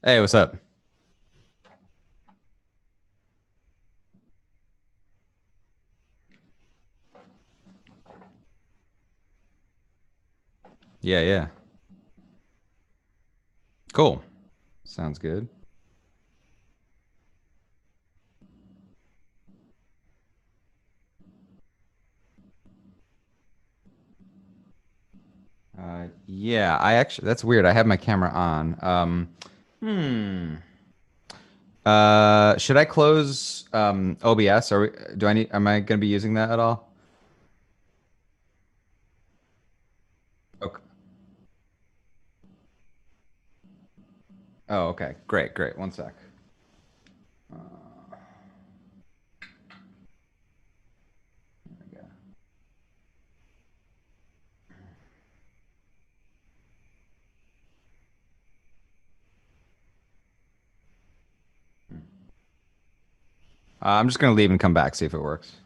Hey, what's up? Yeah, yeah. Cool. Sounds good. Yeah, I actually that's weird. I have my camera on. Hmm. Should I close OBS? Do I need am I gonna be using that at all? Okay. Oh, okay. Great, great. One sec. There we go. I'm just gonna leave and come back, see if it works.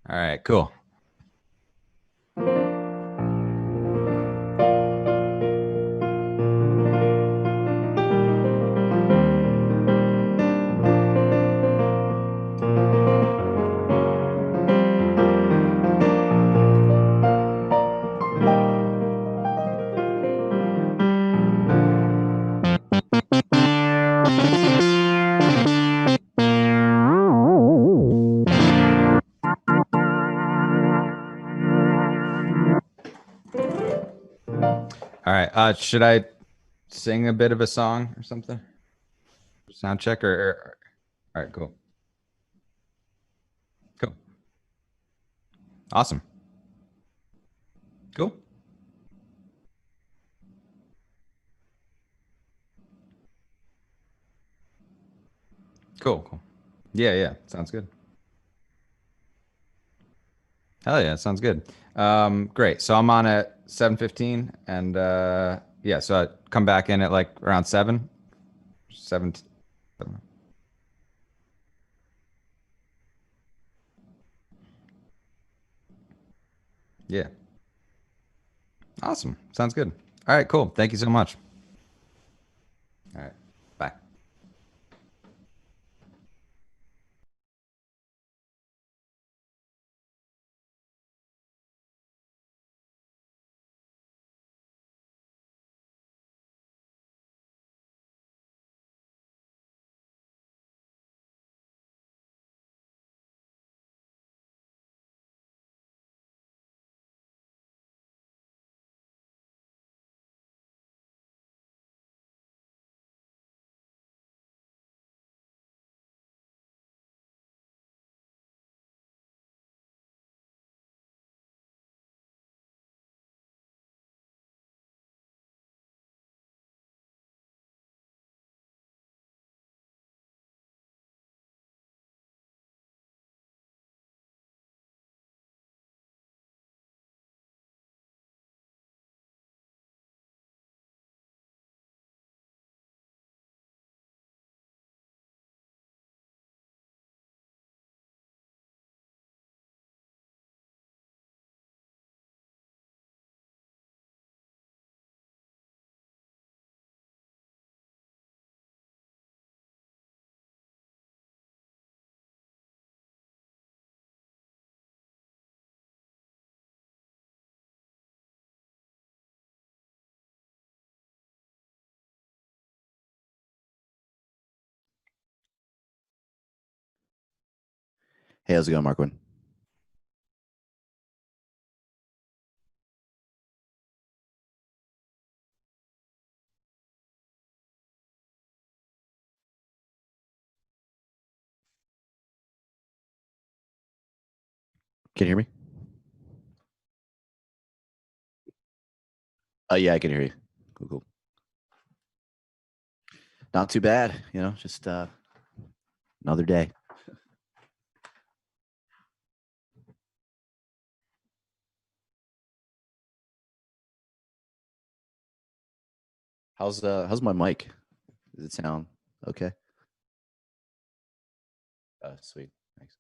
All right, cool. All right. Should I sing a bit of a song or something? Sound check all right, cool. Cool. Awesome. Cool. Cool, cool. Yeah, yeah. Sounds good. Hell yeah, sounds good. Great. So I'm on at 7:15 and yeah, so I come back in at like around 7, 7. Yeah. Awesome. Sounds good. All right, cool. Thank you so much. All right. Bye. Hey, how's it going, Markwin? Can you hear me? Yeah, I can hear you. Cool, cool. Not too bad, just another day. How's my mic? Does it sound okay? Sweet. Thanks.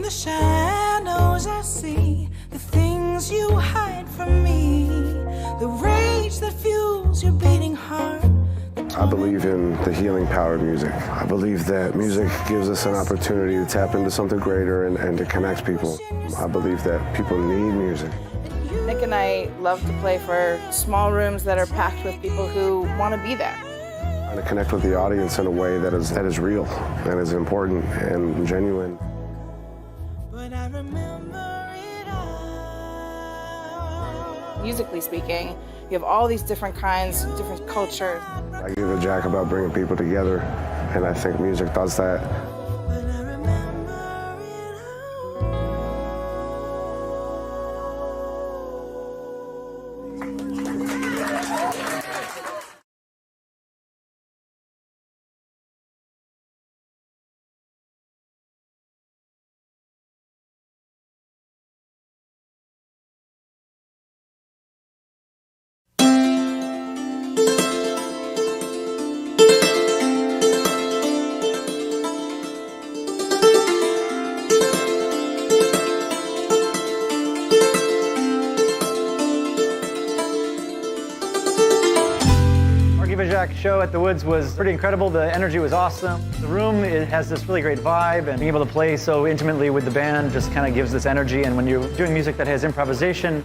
the shadows I see the things you hide from me, the rage that fuels your beating heart. I believe in the healing power of music. I believe that music gives us an opportunity to tap into something greater and to connect people. I believe that people need music. Nick and I love to play for small rooms that are packed with people who want to be there. And to connect with the audience in a way that is real and is important and genuine. But I remember it all. Musically speaking, you have all these different kinds, different cultures. I give a jack about bringing people together, and I think music does that. But I remember it Jack show at the Woods was pretty incredible. The energy was awesome. The room, it has this really great vibe, and being able to play so intimately with the band just kind of gives this energy. And when you're doing music that has improvisation,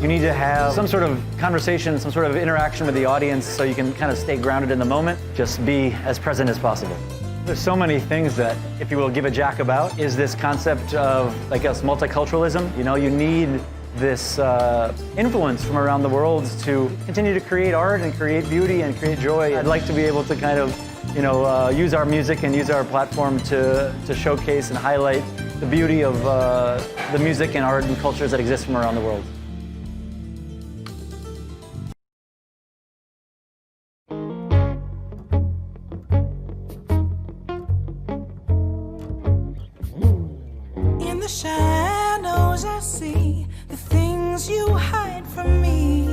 you need to have some sort of conversation, some sort of interaction with the audience so you can kind of stay grounded in the moment, just be as present as possible. There's so many things that, if you will, give a jack about, is this concept of, I guess, multiculturalism. You know, you need this influence from around the world to continue to create art and create beauty and create joy. I'd like to be able to kind of, you know, use our music and use our platform to showcase and highlight the beauty of the music and art and cultures that exist from around the world. in the shadows I see the things you hide from me,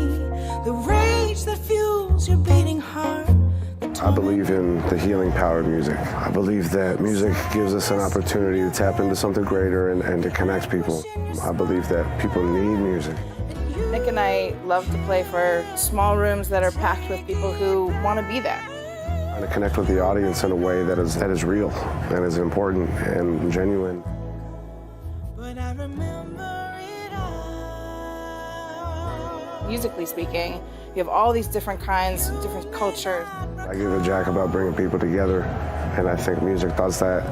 the rage that fuels your beating heart. I believe in the healing power of music. I believe that music gives us an opportunity to tap into something greater and to connect people. I believe that people need music. Nick and I love to play for small rooms that are packed with people who want to be there. And to connect with the audience in a way that is real and is important and genuine. But I remember it all. Musically speaking, you have all these different kinds, different cultures. I give a jack about bringing people together, and I think music does that.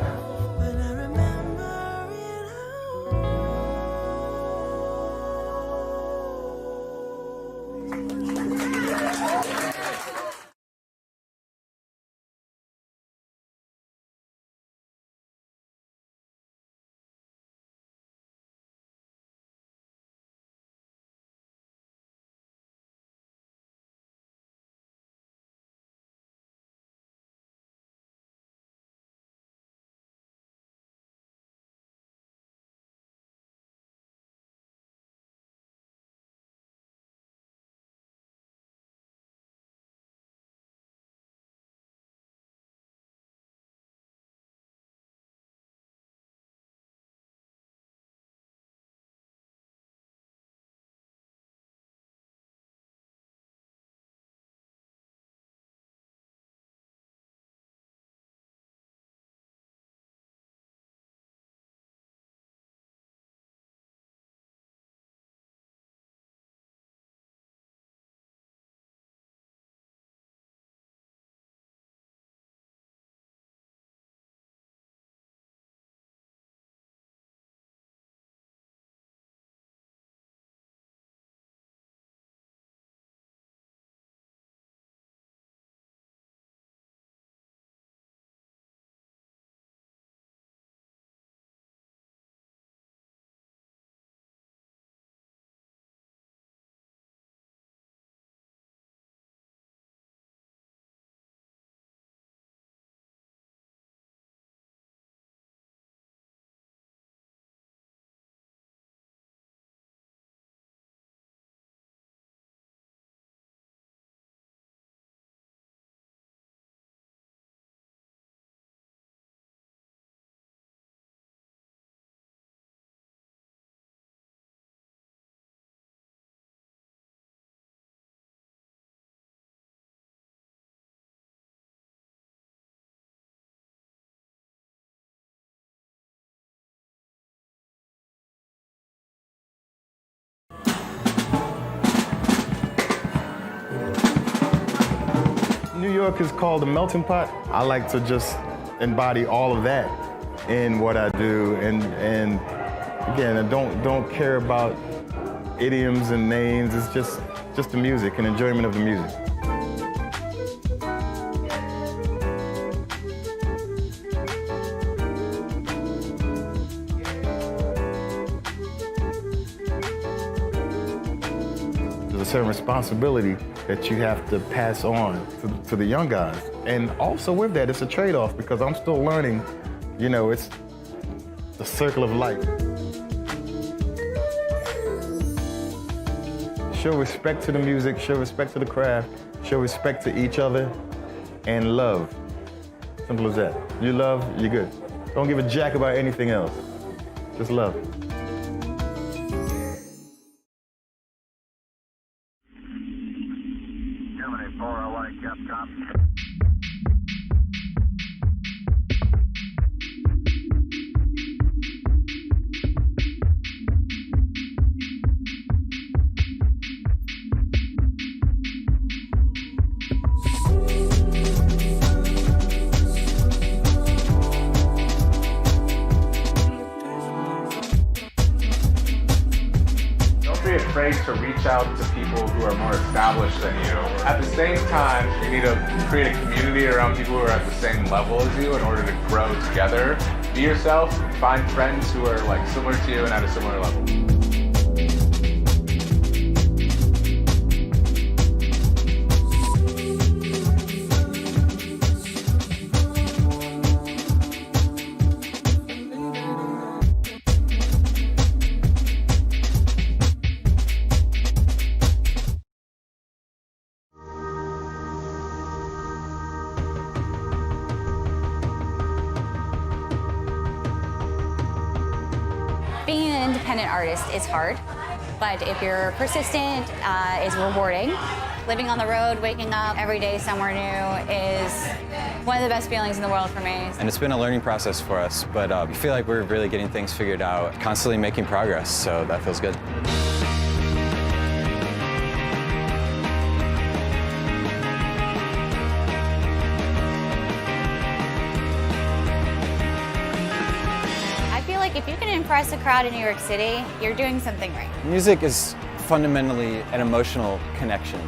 New York is called a melting pot. I like to just embody all of that in what I do, and again, I don't care about idioms and names. It's just the music and enjoyment of the music. There's a certain responsibility that you have to pass on to the young guys. And also with that, it's a trade-off because I'm still learning, you know, it's the circle of life. Show respect to the music, show respect to the craft, show respect to each other, and love. Simple as that. You love, you're good. Don't give a jack about anything else. Just love. Don't be afraid to reach out to people who are more established than you. At the same time, you need to create a community around people who are at the same level as you in order to grow together. Be yourself, find friends who are like similar to you and at a similar level. Being an independent artist is hard, but if you're persistent, it's rewarding. Living on the road, waking up every day somewhere new is one of the best feelings in the world for me. And it's been a learning process for us, but I feel like we're really getting things figured out, constantly making progress, so that feels good. I feel like if you can impress a crowd in New York City, you're doing something right. Music is fundamentally an emotional connection.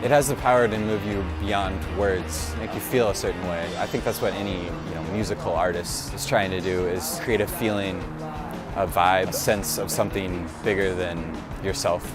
It has the power to move you beyond words, make you feel a certain way. I think that's what any musical artist is trying to do, is create a feeling, a vibe, a sense of something bigger than yourself.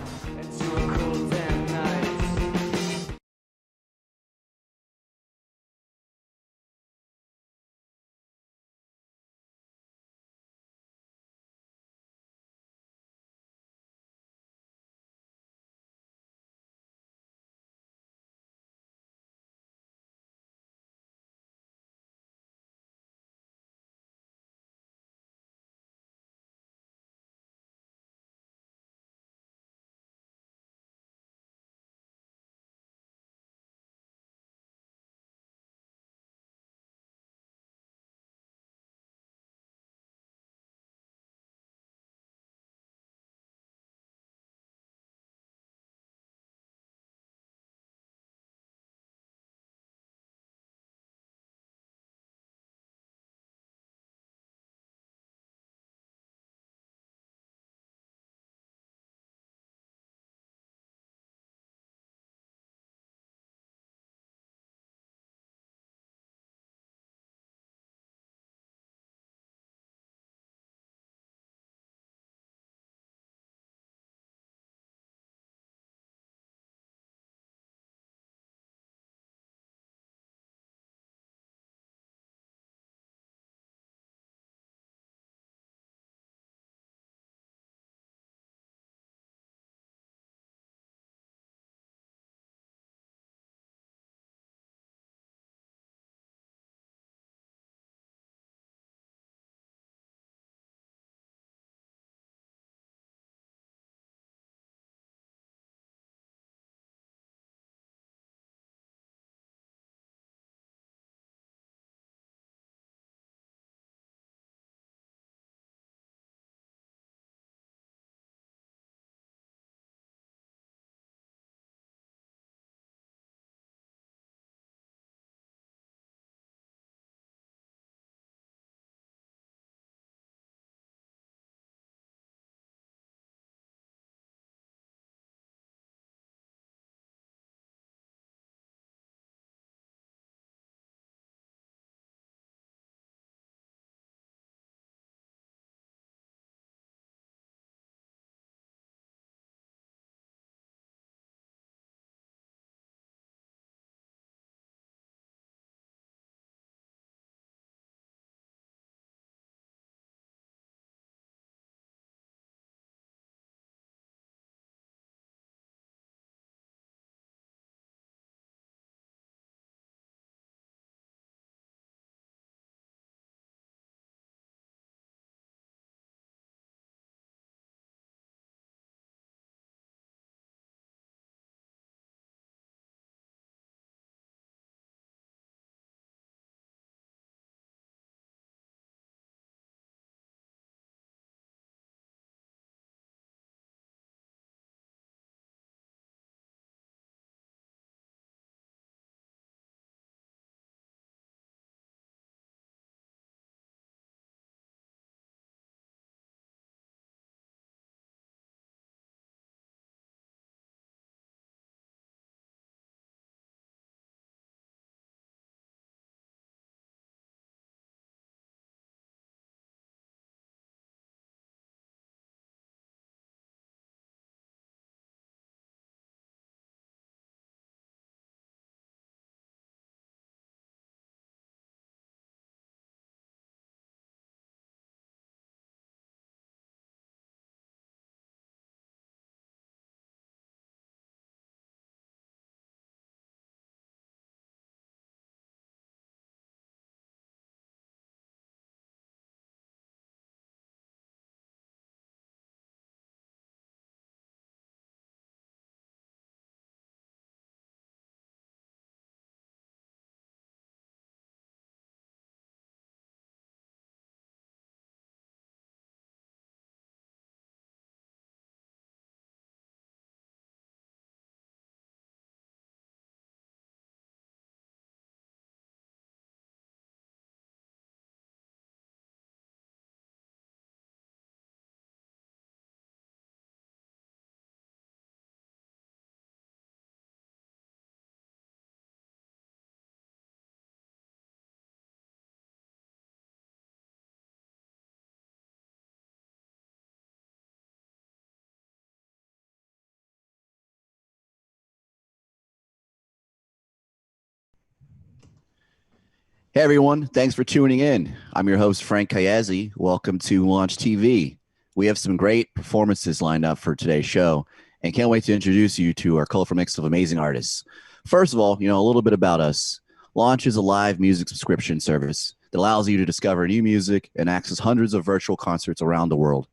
Hey everyone, thanks for tuning in. I'm your host, Frank Kayazzi. Welcome to Launch TV. We have some great performances lined up for today's show and can't wait to introduce you to our colorful mix of amazing artists. First of all, a little bit about us. Launch is a live music subscription service that allows you to discover new music and access hundreds of virtual concerts around the world.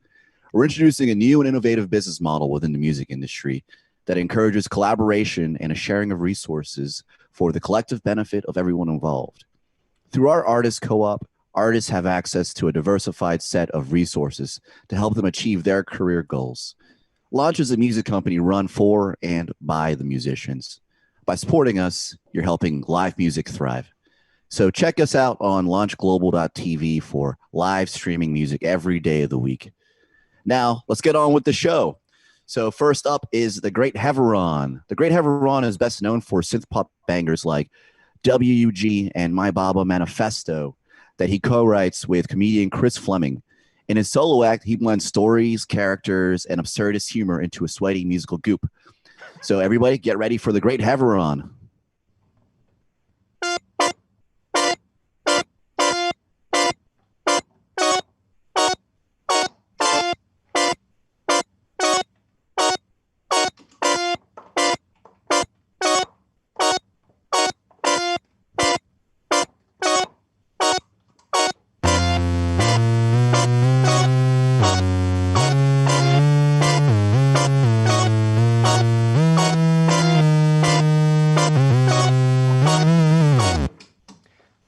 We're introducing a new and innovative business model within the music industry that encourages collaboration and a sharing of resources for the collective benefit of everyone involved. Through our artist co-op, artists have access to a diversified set of resources to help them achieve their career goals. Launch is a music company run for and by the musicians. By supporting us, you're helping live music thrive. So check us out on launchglobal.tv for live streaming music every day of the week. Now, let's get on with the show. So first up is The Great Heveron. The Great Heveron is best known for synth pop bangers like WUG and My Baba Manifesto that he co-writes with comedian Chris Fleming. In his solo act, he blends stories, characters, and absurdist humor into a sweaty musical goop. So everybody get ready for The Great Heveron.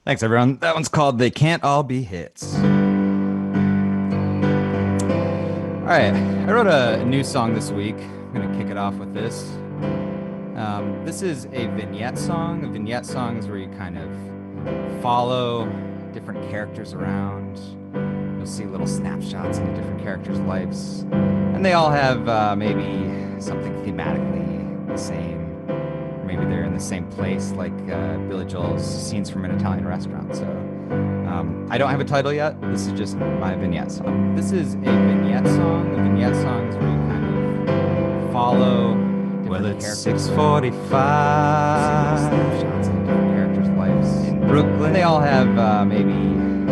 Thanks, everyone. That one's called They Can't All Be Hits. All right, I wrote a new song this week. I'm going to kick it off with this. This is a vignette song. A vignette song is where you kind of follow different characters around. You'll see little snapshots into different characters' lives. And they all have maybe something thematically the same. Maybe they're in the same place, like Billy Joel's Scenes from an Italian Restaurant. So I don't have a title yet. This is just my vignette song. This is a vignette song. A vignette song is where you kind of follow different characters. 6:45. Snapshots of different characters' lives in Brooklyn. They all have maybe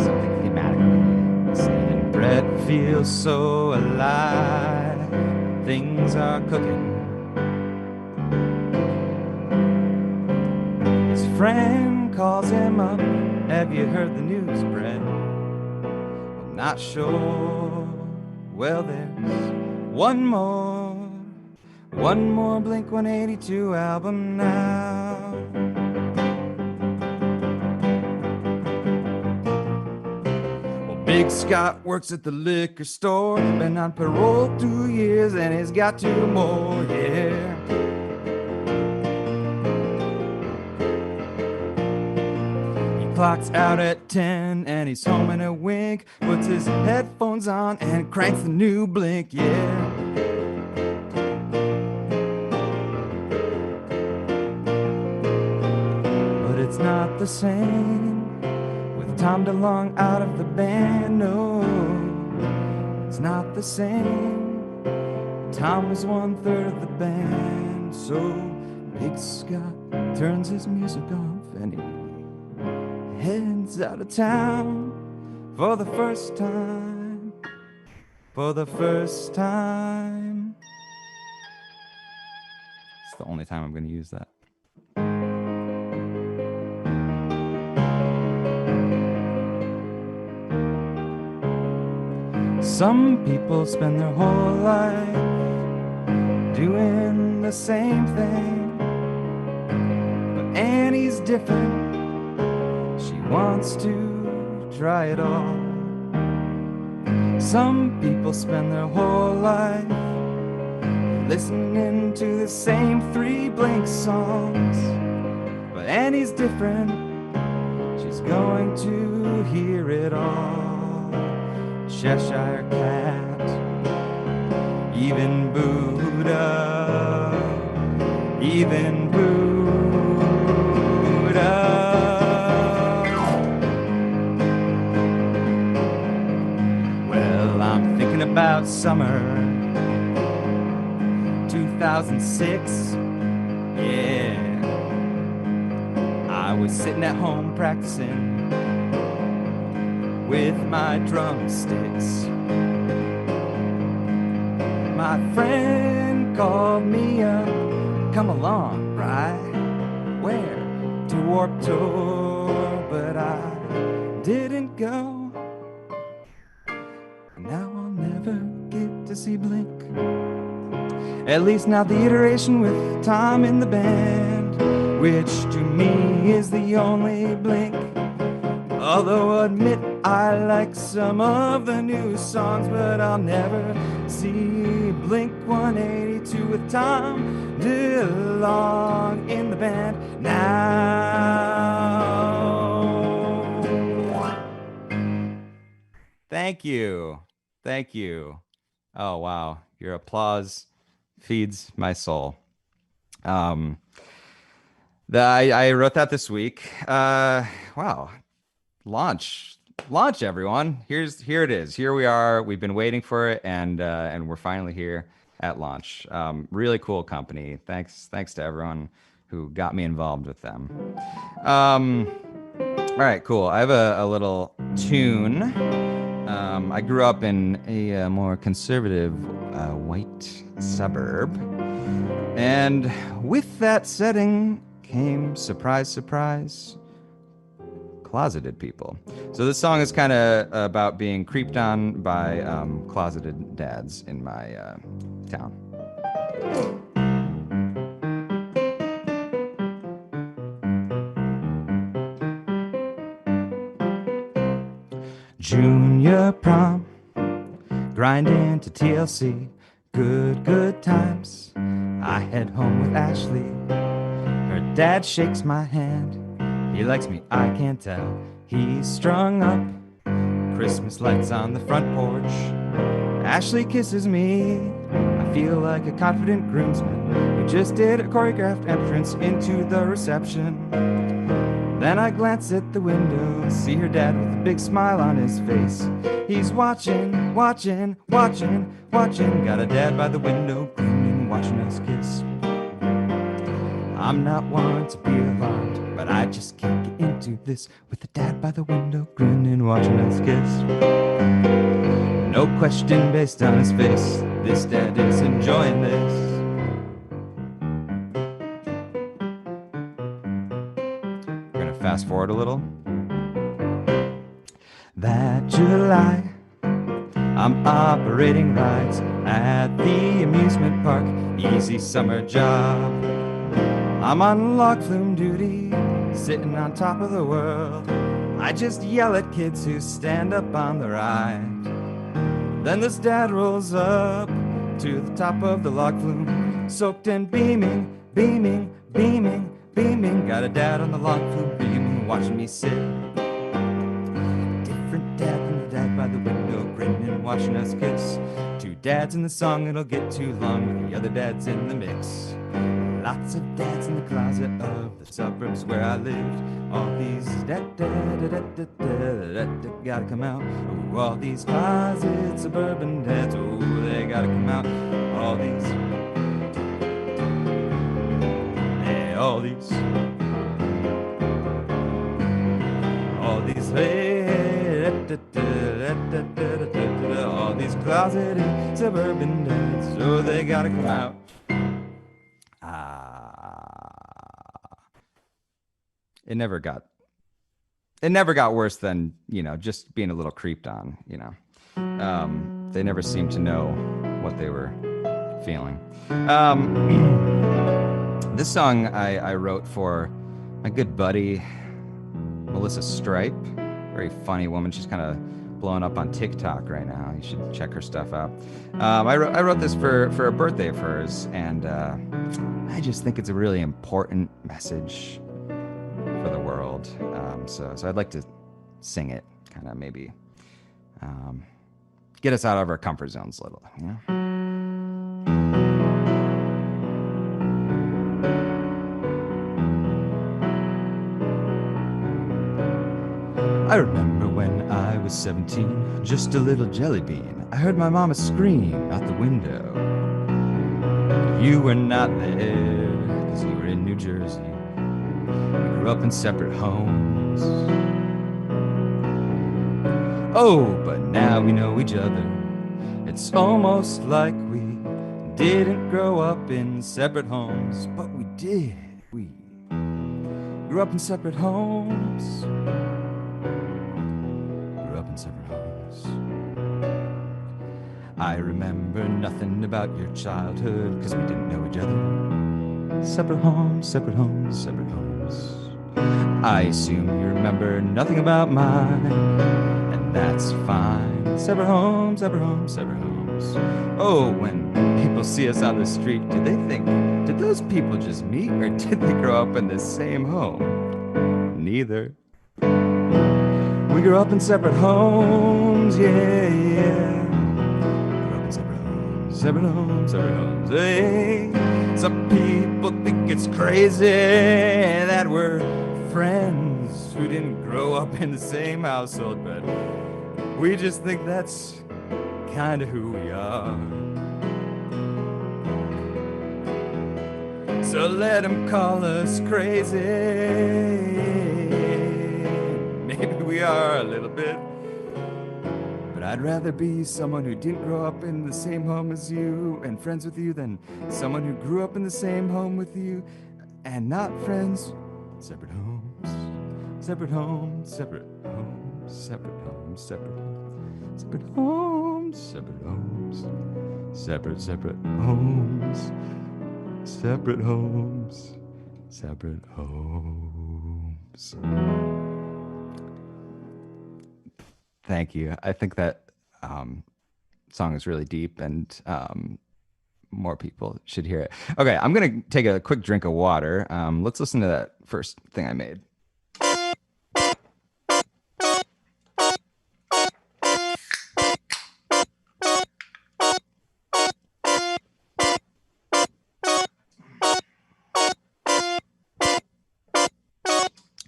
something thematically the same. And bread feels so alive. Things are cooking. Friend calls him up. Have you heard the news, Brett? I'm not sure. Well, there's one more Blink 182 album now. Well, Big Scott works at the liquor store. Been on parole 2 years and he's got 2 more, yeah. Clock's out at 10 and he's home in a wink. Puts his headphones on and cranks the new Blink, yeah. But it's not the same with Tom DeLonge out of the band, no. It's not the same. Tom was 1/3 of the band, so Big Scott turns his music off and he heads out of town for the first time. For the first time. It's the only time I'm going to use that. Some people spend their whole life doing the same thing, but Annie's different. She wants to try it all. Some people spend their whole life listening to the same 3 Blink songs, but Annie's different. She's going to hear it all. Cheshire Cat, even Buddha, even Buddha. About summer 2006, yeah. I was sitting at home practicing with my drumsticks. My friend called me up, come along, right? Where? To Warped Tour, but I didn't go. Now I'll never get to see Blink. At least not the iteration with Tom in the band, which to me is the only Blink. Although I'll admit I like some of the new songs, but I'll never see Blink 182 with Tom DeLonge in the band now. Thank you. Thank you. Oh, wow. Your applause feeds my soul. I wrote that this week. Wow. Launch, everyone. Here it is. Here we are. We've been waiting for it, and we're finally here at launch. Really cool company. Thanks to everyone who got me involved with them. All right, cool. I have a little tune. I grew up in a more conservative white suburb, and with that setting came, surprise, surprise, closeted people. So this song is kind of about being creeped on by closeted dads in my town. Junior prom, grinding to TLC, good times. I head home with Ashley. Her dad shakes my hand. He likes me, I can't tell. He's strung up. Christmas lights on the front porch. Ashley kisses me. I feel like a confident groomsman who just did a choreographed entrance into the reception. Then I glance at the window, see her dad with a big smile on his face. He's watching. Got a dad by the window, grinning, watching us kiss. I'm not one to be alarmed, but I just can't get into this with the dad by the window, grinning, watching us kiss. No question based on his face, this dad is enjoying this. We're gonna fast forward a little. That July, I'm operating rides at the amusement park, easy summer job. I'm on log flume duty, sitting on top of the world. I just yell at kids who stand up on the ride. Then this dad rolls up to the top of the log flume, soaked and beaming. Got a dad on the log flume beaming, watching me sit. Different dad than the dad by the window, grinning, watching us kiss. Two dads in the song, it'll get too long with the other dads in the mix. Lots of dads in the closet of the suburbs where I lived. All these gotta come out. Ooh, all these closet suburban dads, oh, they gotta come out. All these, hey, all these, hey, all these closeted suburban dads, oh, they gotta come out. It never got worse than, just being a little creeped on, They never seemed to know what they were feeling. This song I wrote for my good buddy, Melissa Stripe, very funny woman. She's kind of blowing up on TikTok right now. You should check her stuff out. I wrote this for a birthday of hers, and I just think it's a really important message for the world. So I'd like to sing it, kind of maybe get us out of our comfort zones a little, I remember when I was 17, just a little jelly bean. I heard my mama scream out the window. You were not there, 'cause you were in New Jersey. We grew up in separate homes. Oh, but now we know each other. It's almost like we didn't grow up in separate homes, but we did. We grew up in separate homes. Grew up in separate homes. I remember nothing about your childhood because we didn't know each other. Separate homes, separate homes, separate homes. I assume you remember nothing about mine, and that's fine. Separate homes, separate homes, separate homes. Oh, when people see us on the street, do they think, did those people just meet or did they grow up in the same home? Neither. We grew up in separate homes, yeah, yeah. Grew up in separate homes, separate homes, separate homes, hey. Some people think it's crazy that we're friends who didn't grow up in the same household, but we just think that's kind of who we are. So let them call us crazy. Maybe we are a little bit, but I'd rather be someone who didn't grow up in the same home as you and friends with you than someone who grew up in the same home with you and not friends. Separate homes, separate homes, separate homes, separate homes, separate homes, separate homes, separate homes, separate, separate homes, separate homes, separate homes. Thank you. I think that song is really deep and more people should hear it. Okay, I'm going to take a quick drink of water. Let's listen to that first thing I made.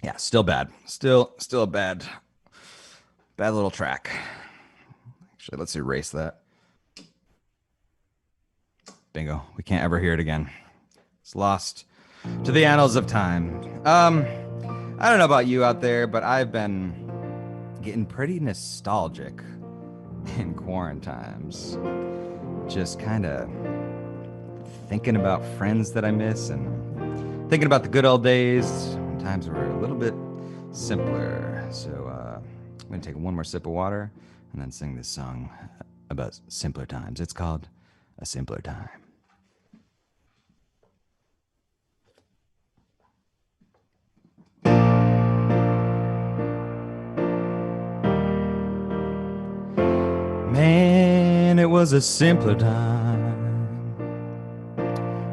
Yeah, still bad. Still a bad little track. Actually, let's erase that. Bingo. We can't ever hear it again. It's lost to the annals of time. I don't know about you out there, but I've been getting pretty nostalgic in quarantines. Just kind of thinking about friends that I miss and thinking about the good old days when times were a little bit simpler. So I'm going to take one more sip of water and then sing this song about simpler times. It's called A Simpler Time. Man, it was a simpler time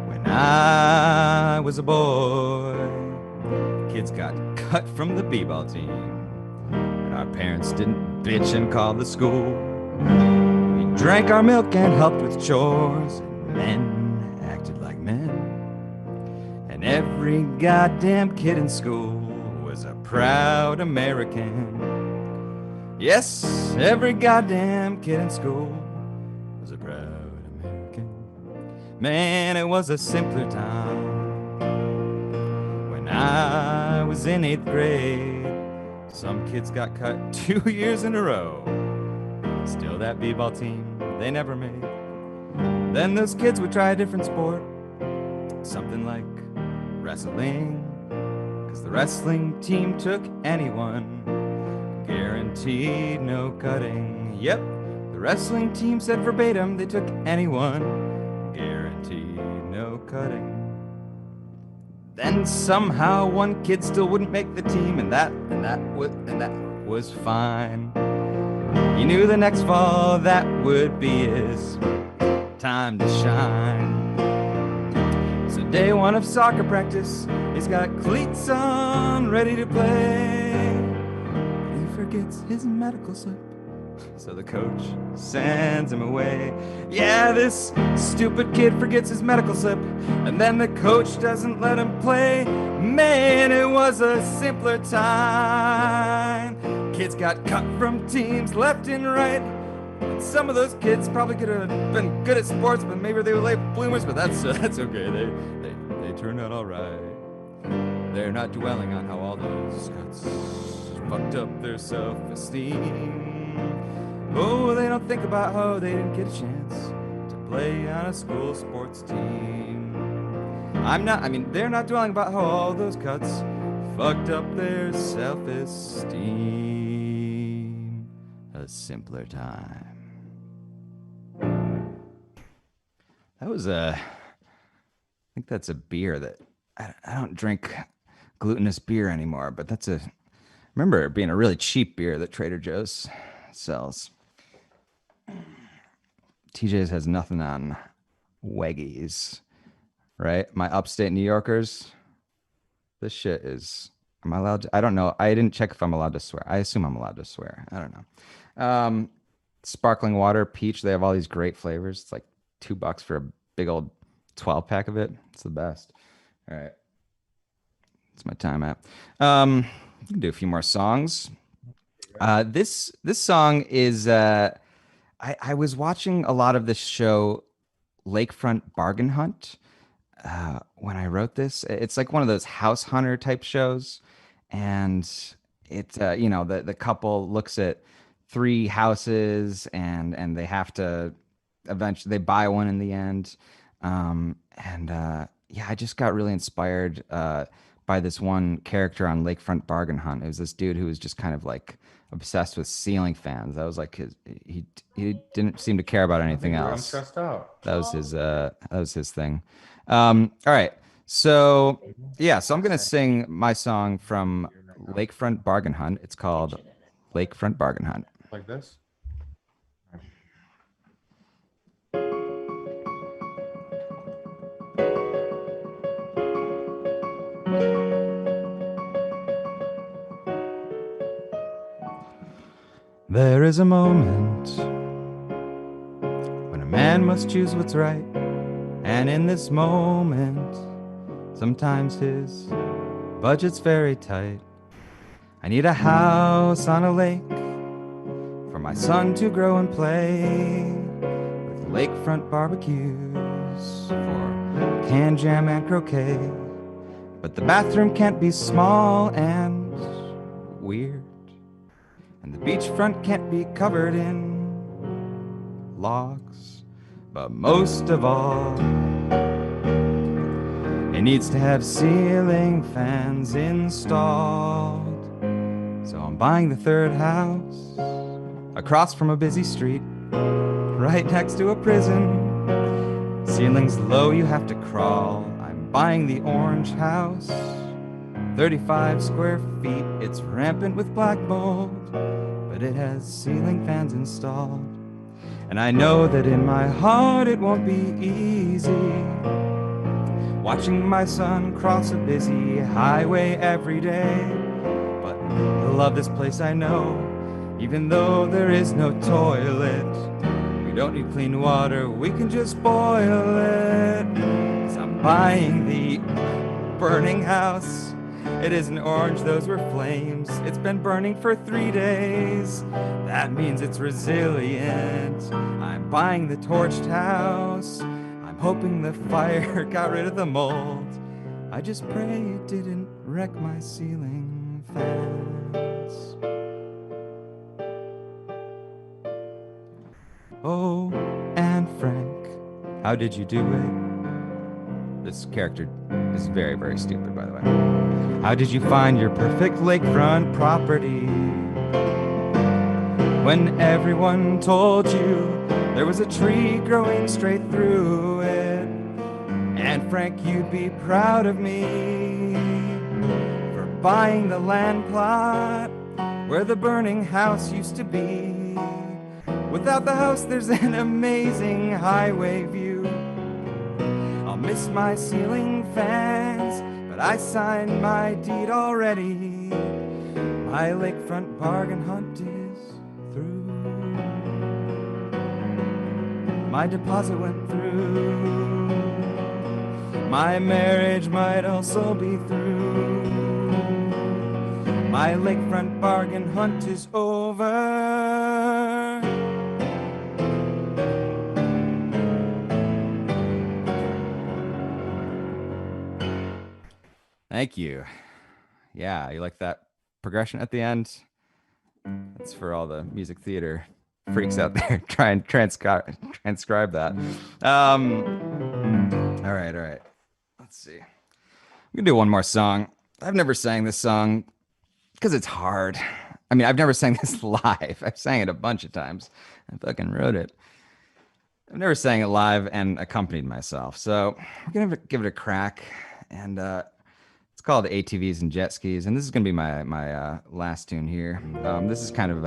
when I was a boy. Kids got cut from the b-ball team, and our parents didn't bitch and call the school. We drank our milk and helped with chores, and men acted like men. And every goddamn kid in school was a proud American. Yes, every goddamn kid in school was a proud American. Man, it was a simpler time when I was in 8th grade. Some kids got cut 2 years in a row. Still that b-ball team they never made. Then those kids would try a different sport, something like wrestling, 'cause the wrestling team took anyone. Guaranteed no cutting. Yep, the wrestling team said verbatim they took anyone. Guaranteed no cutting. Then somehow one kid still wouldn't make the team, and that was fine. He knew the next fall that would be his time to shine. So day one of soccer practice, he's got cleats on, ready to play. Forgets his medical slip, so the coach sends him away. Yeah, this stupid kid forgets his medical slip, and then the coach doesn't let him play. Man, it was a simpler time. Kids got cut from teams left and right. And some of those kids probably could have been good at sports, but maybe they were late bloomers, but that's okay. They turned out all right. They're not dwelling on how all those cuts fucked up their self-esteem. Oh, they don't think about how they didn't get a chance to play on a school sports team. They're not dwelling about how all those cuts fucked up their self-esteem. A simpler time. That was I think that's a beer that I don't drink glutinous beer anymore, but remember it being a really cheap beer that Trader Joe's sells. TJ's has nothing on Weggies, right? My upstate New Yorkers, this shit is, am I allowed to, I don't know. I didn't check if I'm allowed to swear. I assume I'm allowed to swear. I don't know. Sparkling water, peach, they have all these great flavors. It's like $2 for a big old 12 pack of it. It's the best. All right. It's my time app. We can do a few more songs. This song is I was watching a lot of this show, Lakefront Bargain Hunt, when I wrote this. It's like one of those house hunter type shows, and it's the couple looks at 3 houses and they have to eventually they buy one in the end. I just got really inspired by this one character on Lakefront Bargain Hunt. It was this dude who was just kind of like obsessed with ceiling fans. That was like he didn't seem to care about anything else. I'm stressed out. That was his thing. All right. So I'm gonna sing my song from Lakefront Bargain Hunt. It's called Lakefront Bargain Hunt. Like this? There is a moment when a man must choose what's right, and in this moment, sometimes his budget's very tight. I need a house on a lake for my son to grow and play, with lakefront barbecues for canned jam and croquet. But the bathroom can't be small and weird, and the beachfront can't be covered in logs. But most of all, it needs to have ceiling fans installed. So I'm buying the 3rd house across from a busy street, right next to a prison. Ceiling's low, you have to crawl. I'm buying the orange house, 35 square feet. It's rampant with black mold, but it has ceiling fans installed. And I know that in my heart it won't be easy, watching my son cross a busy highway every day. But I love this place, I know, even though there is no toilet. We don't need clean water, we can just boil it. 'Cause I'm buying the burning house. It isn't orange, those were flames. It's been burning for 3 days. That means it's resilient. I'm buying the torched house. I'm hoping the fire got rid of the mold. I just pray it didn't wreck my ceiling fans. Oh, Anne Frank, how did you do it? This character is very, very stupid, by the way. How did you find your perfect lakefront property when everyone told you there was a tree growing straight through it? And Frank, you'd be proud of me for buying the land plot where the burning house used to be. Without the house, there's an amazing highway view. I'll miss my ceiling fans, but I signed my deed already. My lakefront bargain hunt is through. My deposit went through. My marriage might also be through. My lakefront bargain hunt is over. Thank you. Yeah, you like that progression at the end? That's for all the music theater freaks out there. Try and transcribe that. All right, all right. Let's see. I'm gonna do one more song. I've never sang this song because it's hard. I mean, I've never sang this live. I've sang it a bunch of times. I fucking wrote it. I've never sang it live and accompanied myself. So we're gonna give it a crack. And it's called ATVs and Jet Skis. And this is gonna be my last tune here. This is kind of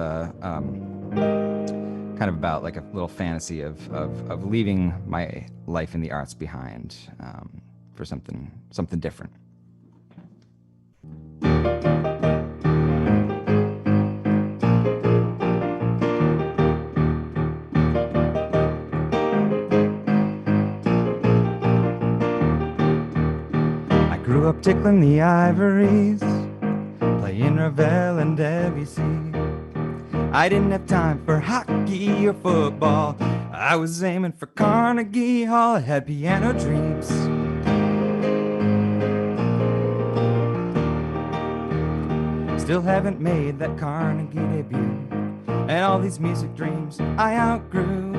about like a little fantasy of leaving my life in the arts behind for something different. Grew up tickling the ivories, playing Ravel and Debussy. I didn't have time for hockey or football. I was aiming for Carnegie Hall. I had piano dreams. Still haven't made that Carnegie debut. And all these music dreams I outgrew.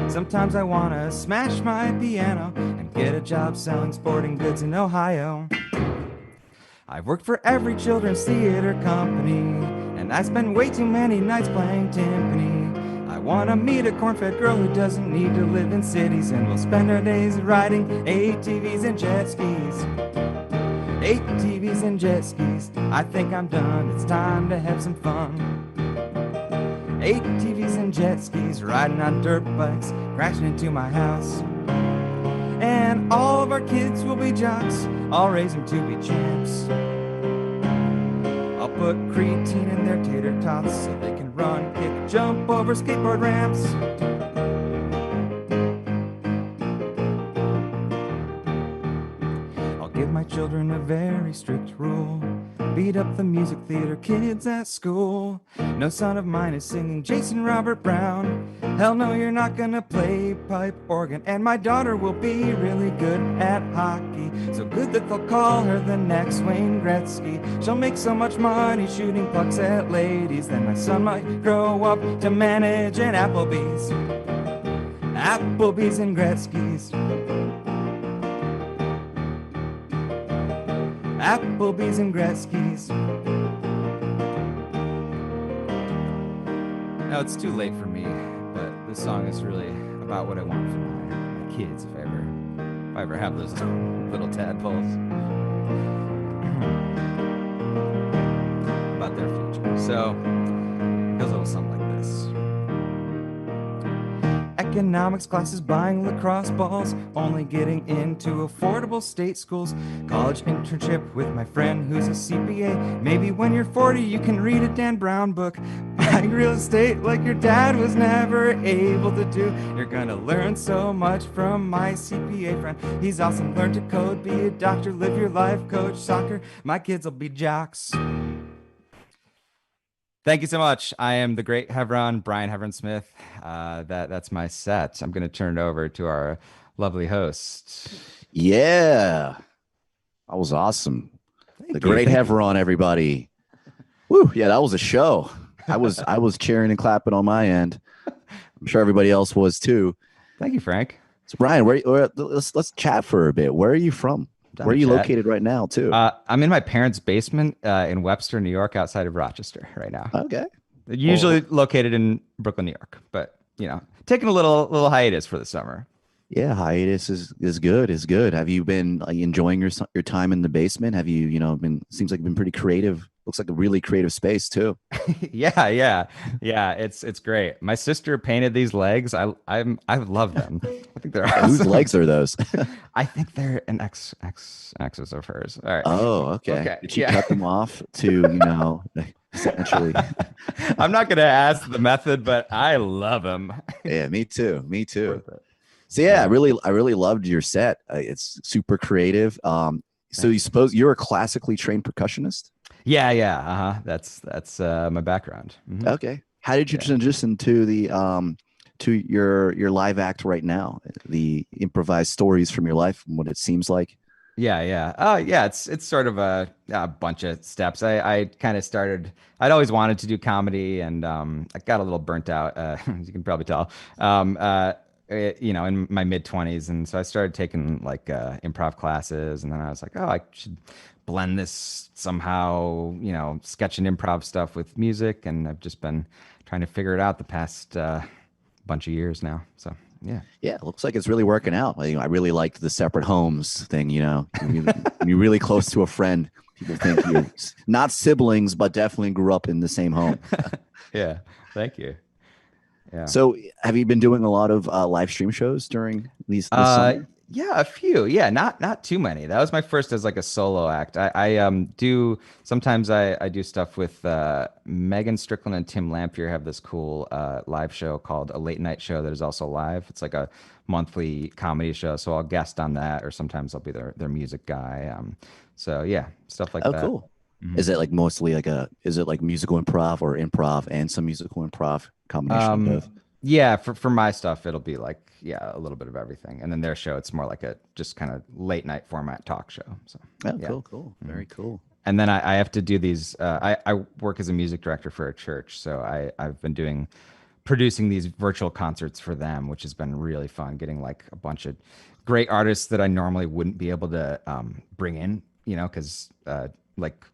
Sometimes I wanna smash my piano and get a job selling sporting goods in Ohio. I've worked for every children's theater company, and I spend way too many nights playing timpani. I wanna meet a corn-fed girl who doesn't need to live in cities, and we'll spend our days riding ATVs and jet skis. ATVs and jet skis, I think I'm done, it's time to have some fun. ATVs and jet skis, riding on dirt bikes, crashing into my house. And all of our kids will be jocks, I'll raise them to be champs. I'll put creatine in their tater tots so they can run, kick, jump over skateboard ramps. I'll give my children a very strict rule. Beat up the music theater kids at school. No son of mine is singing Jason Robert Brown. Hell no, you're not gonna play pipe organ. And my daughter will be really good at hockey. So good that they'll call her the next Wayne Gretzky. She'll make so much money shooting pucks at ladies. Then my son might grow up to manage an Applebee's. Applebee's and Gretzky's. Applebee's and Gretzky's. Now it's too late for me, but this song is really about what I want for my kids if I ever have those little tadpoles. About their future. So it goes a little something like this. Economics classes, buying lacrosse balls, only getting into affordable state schools. College internship with my friend who's a CPA. Maybe when you're 40 you can read a Dan Brown book. Buying real estate like your dad was never able to do. You're gonna learn so much from my CPA friend. He's awesome, learn to code, be a doctor, live your life, coach soccer. My kids will be jocks. Thank you so much. I am the great Hevron, Brian Hevron Smith. That's my set. I'm going to turn it over to our lovely host. Yeah, that was awesome. The great Hevron, everybody. Woo! Yeah, that was a show. I was cheering and clapping on my end. I'm sure everybody else was too. Thank you, Frank. So Brian, let's chat for a bit. Where are you from? Where are you located right now, too? I'm in my parents' basement in Webster, New York, outside of Rochester right now. Okay. Usually located in Brooklyn, New York, but taking a little hiatus for the summer. Yeah, hiatus is good. Is good. Have you been enjoying your time in the basement? Have you seems like you've been pretty creative. Looks like a really creative space too. Yeah. It's great. My sister painted these legs. I love them. I think they're awesome. Whose legs are those? I think they're an exes of hers. All right. Oh, okay. Did she cut them off to essentially? I'm not gonna ask the method, but I love them. Yeah, me too. So yeah, I really loved your set. It's super creative. So you suppose you're a classically trained percussionist? Yeah. That's my background. Mm-hmm. Okay. How did you transition to the to your live act right now? The improvised stories from your life and what it seems like. Yeah, yeah. Yeah, it's sort of a bunch of steps. I kind of started, I'd always wanted to do comedy and I got a little burnt out, as you can probably tell. In my mid 20s, and so I started taking like improv classes, and then I was like, oh, I should blend this somehow, sketch and improv stuff with music, and I've just been trying to figure it out the past bunch of years now. So, yeah. Yeah, it looks like it's really working out. I really liked the separate homes thing. You're really close to a friend. People think you're not siblings, but definitely grew up in the same home. Yeah. Thank you. Yeah. So, have you been doing a lot of live stream shows during this summer? Yeah, a few. Yeah, not too many. That was my first as like a solo act. I do sometimes I do stuff with Megan Strickland and Tim Lampier have this cool live show called A Late Night Show that is also live. It's like a monthly comedy show, so I'll guest on that, or sometimes I'll be their music guy. So yeah, stuff like Oh, that. cool. Is it like mostly is it like musical improv or improv and some musical improv combination of both? Yeah, for my stuff, it'll be like, yeah, a little bit of everything. And then their show, it's more like a just kind of late night format talk show. So, Oh, yeah. cool. Very cool. And then I have to do these. I work as a music director for a church, so I've been producing these virtual concerts for them, which has been really fun. Getting like a bunch of great artists that I normally wouldn't be able to bring in, because like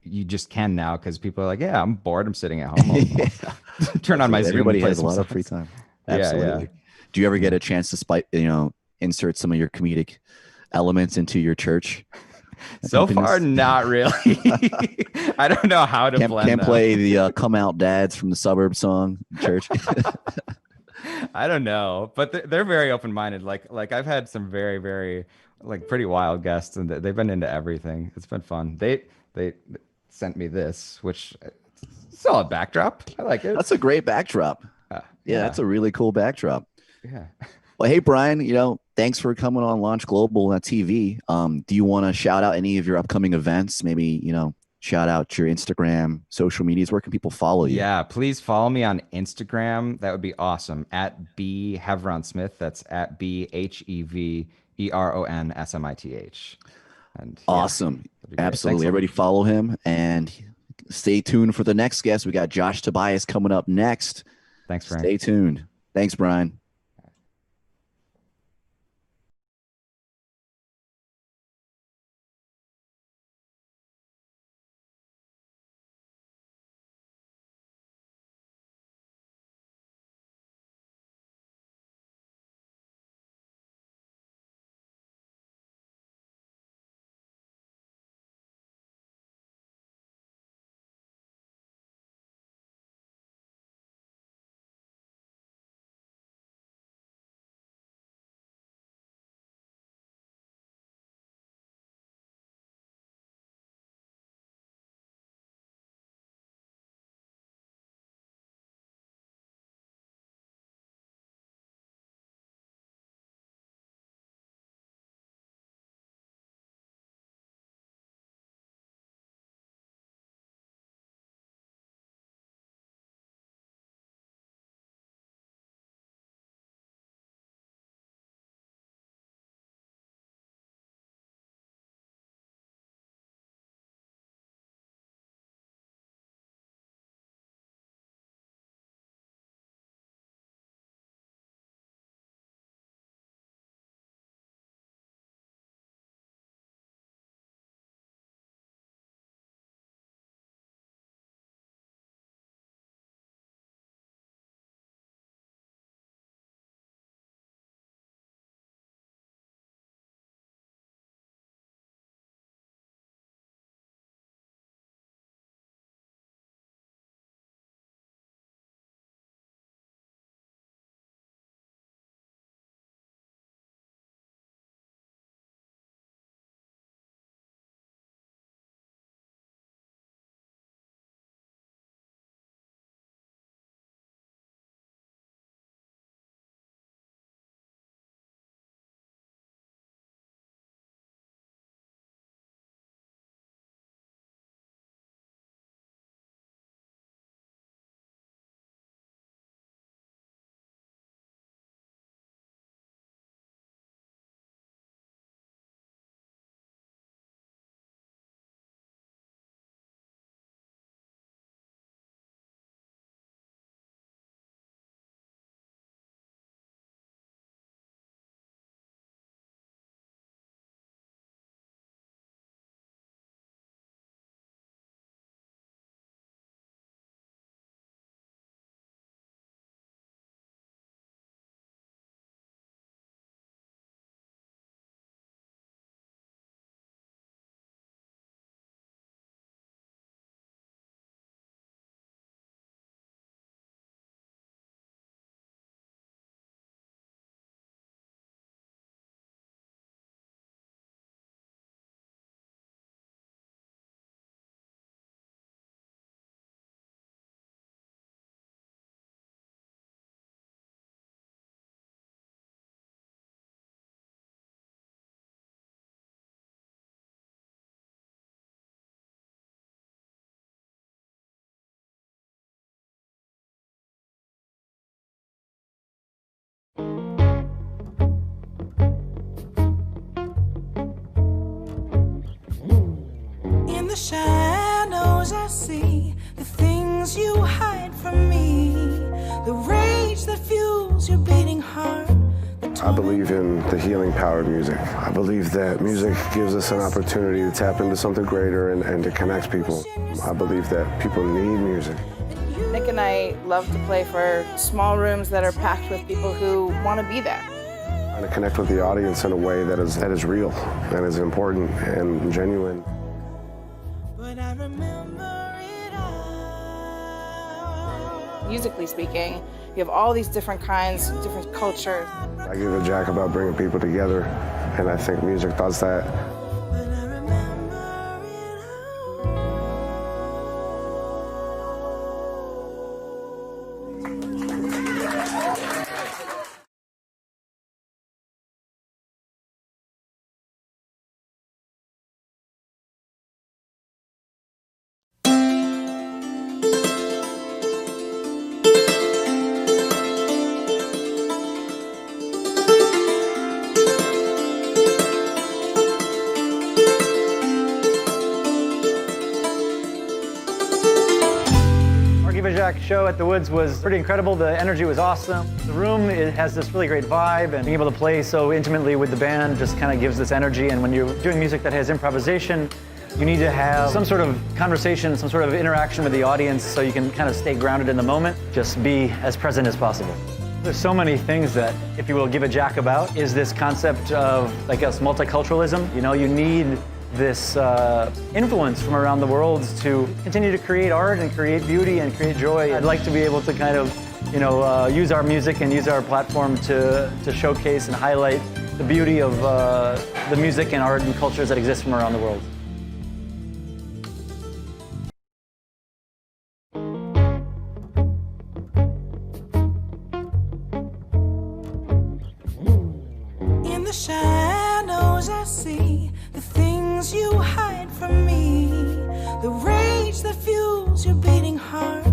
you just can now because people are like, yeah, I'm bored. I'm sitting at home. I'll turn on my Zoom. Everybody And play has a some lot of songs. free time. Yeah, Absolutely. yeah. Do you ever get a chance to insert some of your comedic elements into your church So far, accompaniments? not really. I don't know how to blend Can't them. play the "Come Out Dads" from the Suburbs song in church. I don't know, but they're very open-minded. Like I've had some very, very like pretty wild guests, and they've been into everything. It's been fun. They sent me this, which solid backdrop. I like it. That's a great backdrop. Uh, Yeah, that's a really cool backdrop. yeah. Well, hey Brian, thanks for coming on Launch Global TV. Do you want to shout out any of your upcoming events? Maybe shout out your Instagram, social medias. Where can people follow you? Yeah, please follow me on Instagram. That would be awesome. At B Hevron Smith. That's at BHEVERONSMITH. And Awesome. that'd be great. Absolutely. Thanks a lot. Everybody follow him and stay tuned for the next guest. We got Josh Tobias coming up next. Thanks, Frank. Stay tuned. Thanks, Brian. the shadows I see the things you hide from me, the rage that fuels your beating heart. I believe in the healing power of music. I believe that music gives us an opportunity to tap into something greater and to connect people. I believe that people need music. Nick and I love to play for small rooms that are packed with people who want to be there. And to connect with the audience in a way that is real, that is important and genuine. But I remember it all. Musically speaking, you have all these different kinds, different cultures. I give a jack about bringing people together, and I think music does that. But I remember it Tobias show at the Woods was pretty incredible. The energy was awesome. The room, it has this really great vibe, and being able to play so intimately with the band just kind of gives this energy. And when you're doing music that has improvisation, you need to have some sort of conversation, some sort of interaction with the audience so you can kind of stay grounded in the moment, just be as present as possible. There's so many things that, if you will, give a jack about, is this concept of, I guess, multiculturalism. You know, you need this influence from around the world to continue to create art and create beauty and create joy. I'd like to be able to kind of, you know, use our music and use our platform to showcase and highlight the beauty of the music and art and cultures that exist from around the world. In the shadows I see the things you hide from me, the rage that fuels your beating heart.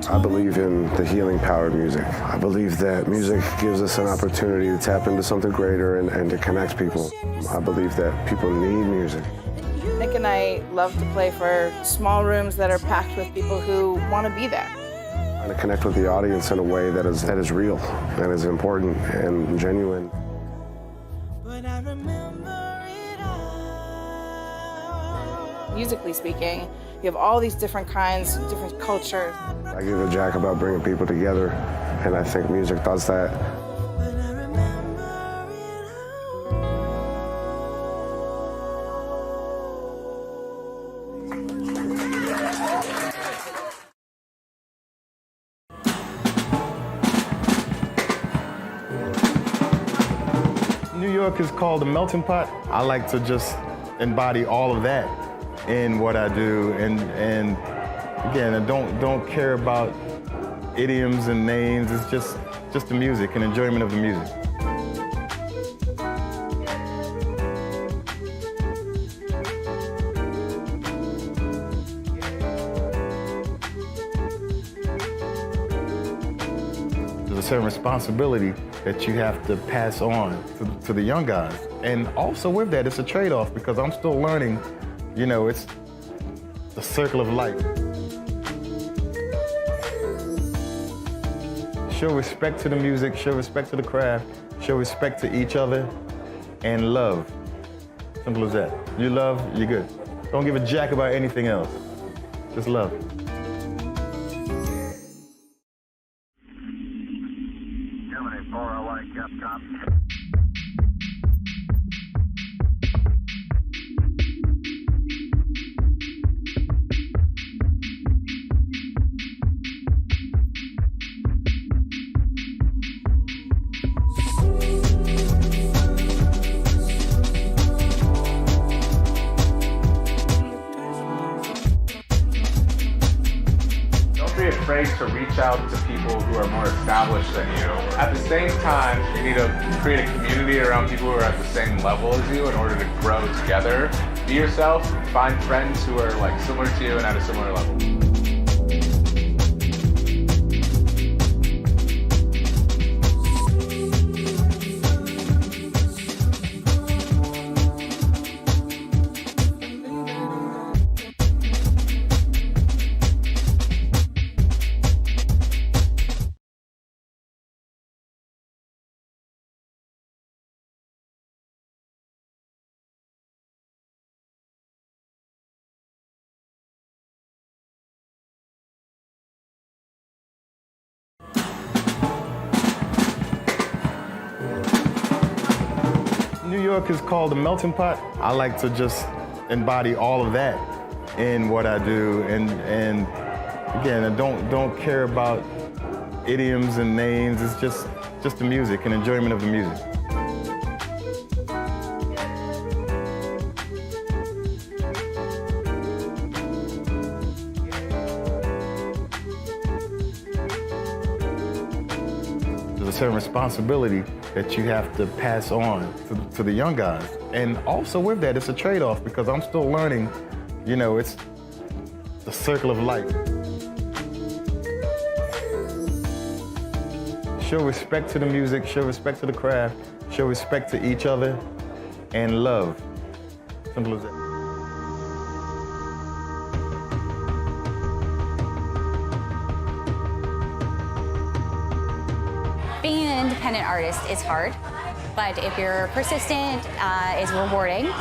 I believe in the healing power of music. I believe that music gives us an opportunity to tap into something greater and to connect people. I believe that people need music. Nick and I love to play for small rooms that are packed with people who want to be there. And to connect with the audience in a way that is real, that is important and genuine. But I remember it all. Musically speaking, you have all these different kinds, different cultures. I give a jack about bringing people together, and I think music does that. But I remember it New York is called a melting pot. I like to just embody all of that in what I do, and again, I don't care about idioms and names. It's just the music and enjoyment of the music. There's a certain responsibility that you have to pass on to the young guys. And also with that, it's a trade-off because I'm still learning. You know, it's the circle of life. Show respect to the music, show respect to the craft, show respect to each other, and love. Simple as that. You love, you're good. Don't give a jack about anything else. Just love. Germany 401, Capcom. Be afraid to reach out to people who are more established than you. At the same time, you need to create a community around people who are at the same level as you in order to grow together. Be yourself, find friends who are like similar to you and at a similar level. York is called a melting pot. I like to just embody all of that in what I do, and again, I don't care about idioms and names. It's just the music and enjoyment of the music. There's a certain responsibility that you have to pass on to the young guys. And also with that, it's a trade-off because I'm still learning, you know, it's the circle of life. Show respect to the music, show respect to the craft, show respect to each other, and love. Simple as that. Being an independent artist is hard, but if you're persistent, is rewarding.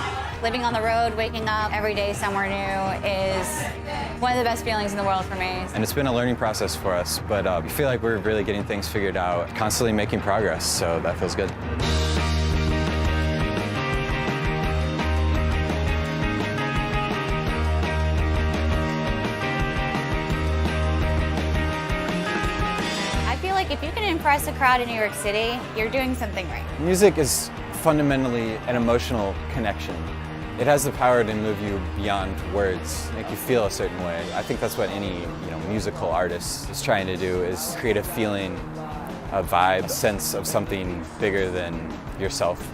Living on the road, waking up every day somewhere new is one of the best feelings in the world for me. And it's been a learning process for us, but I feel like we're really getting things figured out, constantly making progress, so that feels good. I feel like if you can impress a crowd in New York City, you're doing something right. Music is fundamentally an emotional connection. It has the power to move you beyond words, make you feel a certain way. I think that's what any musical artist is trying to do, is create a feeling, a vibe, a sense of something bigger than yourself.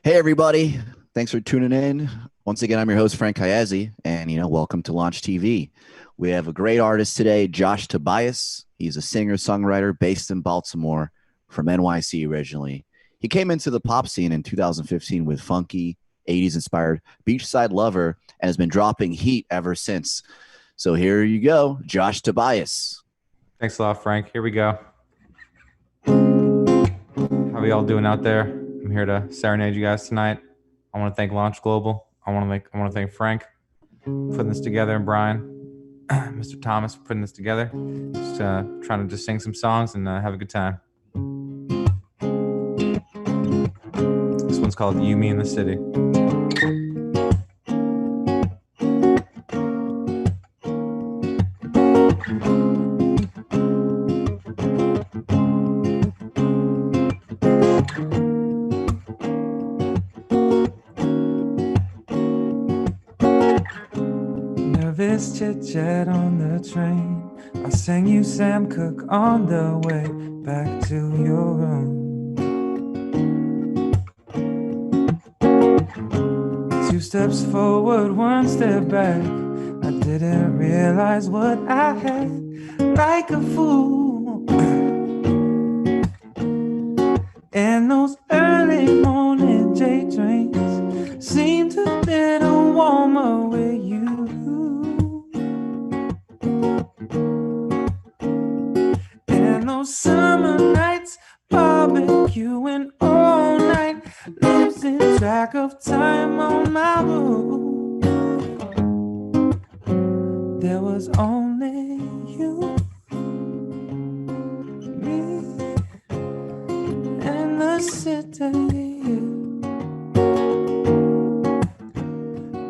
Hey, everybody. Thanks for tuning in. Once again, I'm your host, Frank Kayazi, and, welcome to Launch TV. We have a great artist today, Josh Tobias. He's a singer-songwriter based in Baltimore from NYC originally. He came into the pop scene in 2015 with funky, 80s-inspired Beachside Lover and has been dropping heat ever since. So here you go, Josh Tobias. Thanks a lot, Frank. Here we go. How are we all doing out there? I'm here to serenade you guys tonight. I want to thank Launch Global. I want to thank Frank for putting this together, and Brian, Mr. Thomas for putting this together. Just trying to just sing some songs and have a good time. This one's called "You, Me, and the City." Nervous chit-chat on the train. I sang you Sam Cooke on the way back to your room. 2 steps forward, 1 step back. I didn't realize what I had, like a fool. And those early morning J trains seemed a little warmer with you. And those summer nights barbecuing all night, losing track of time on my road. There was only you, me, and the city.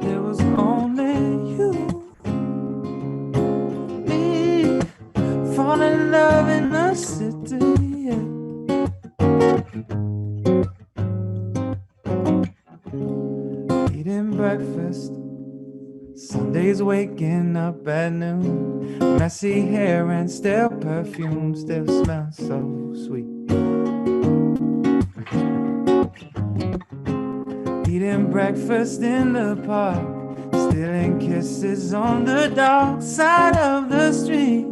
There was only you, me, falling in love in the city. Eating breakfast, Sundays waking up at noon, messy hair and stale perfume still smells so sweet. Eating breakfast in the park, stealing kisses on the dark side of the street.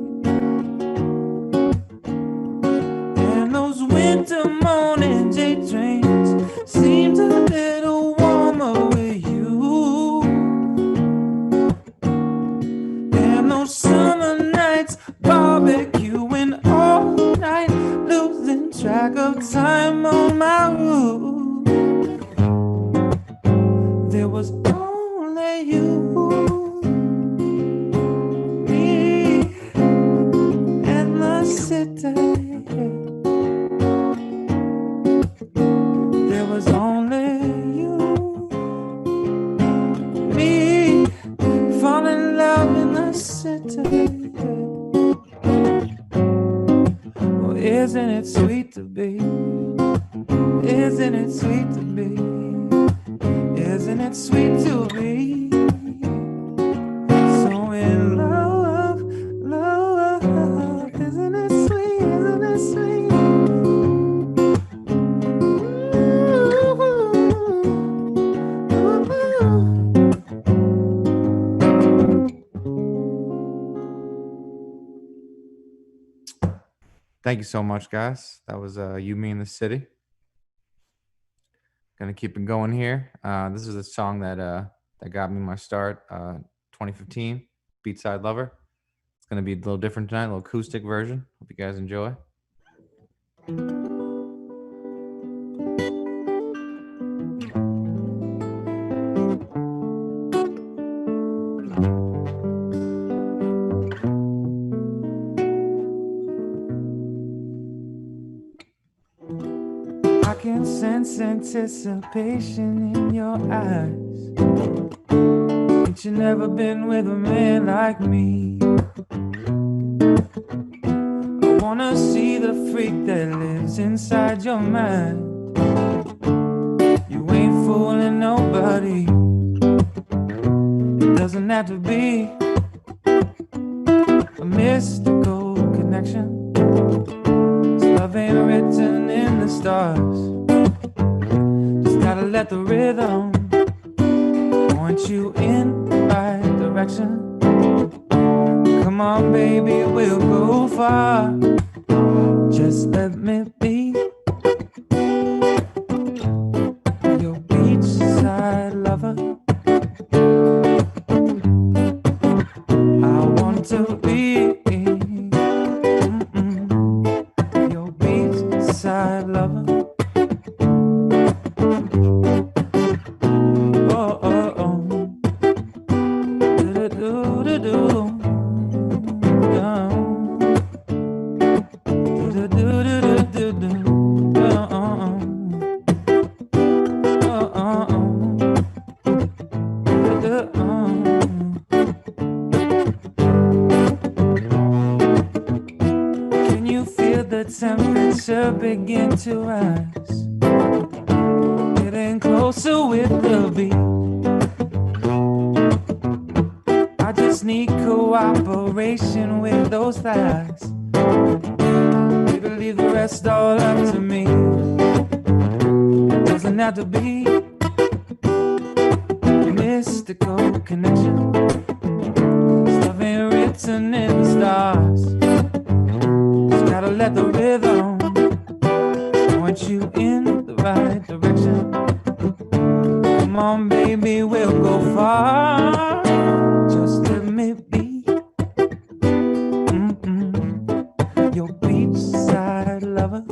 And those winter morning J trains seemed a little warmer with you. And those summer nights barbecuing all night, losing track of time on my route. There was only you, me, and the city. There was only you, me, falling in love in the city. Oh, isn't it sweet to be? Isn't it sweet to be? Isn't it sweet to be so in love, love? Isn't it sweet? Isn't it sweet? Thank you so much, guys. That was You, Me, and the City. Gonna keep it going here. This is a song that got me my start. 2015, Beachside Lover. It's gonna be a little different tonight, a little acoustic version. Hope you guys enjoy. I can sense anticipation in your eyes. Ain't you never been with a man like me? I wanna see the freak that lives inside your mind. You ain't fooling nobody. It doesn't have to be a mystical connection. Love ain't written in the stars. Just gotta let the rhythm point you in the right direction. Come on, baby, we'll go far. Just let me be your beachside lover. I want to be your beachside lover. Oh, oh, oh. Do-do-do-do-do. Can you feel the temperature begin to rise? Getting closer with the beat. I just need cooperation with those thighs. Baby, leave the rest all up to me. It doesn't have to be a mystical connection. Stuff ain't written in the stars. Just gotta let the rhythm point you in the right direction. Come on, baby, we'll go far. Just let me be your beachside lover.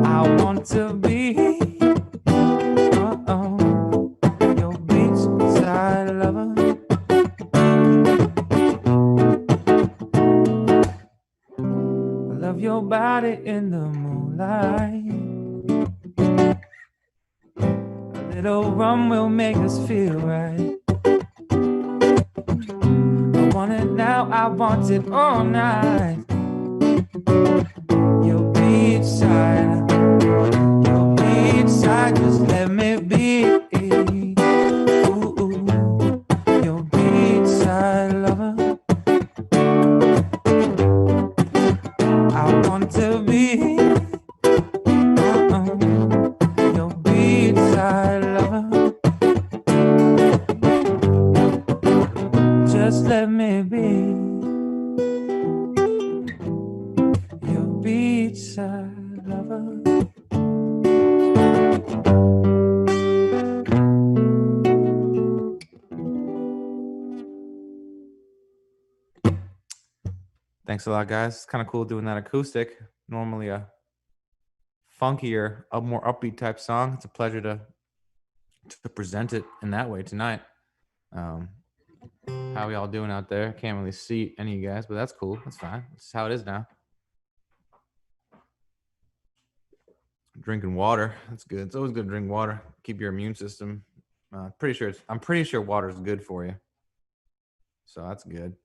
I want to be your beachside lover. I love your body in the moonlight. A little rum will make us feel right. I want it now, I want it all night. Your beachside, just let me be. Ooh, your beachside lover. I want to be your beachside lover. Just let me be your beachside lover. Thanks a lot, guys. It's kind of cool doing that acoustic. Normally a funkier, a more upbeat type song. It's a pleasure to present it in that way tonight. How we all doing out there? Can't really see any of you guys, but that's cool. That's fine. That's how it is now. Drinking water. That's good. It's always good to drink water. Keep your immune system. I'm pretty sure water is good for you. So that's good.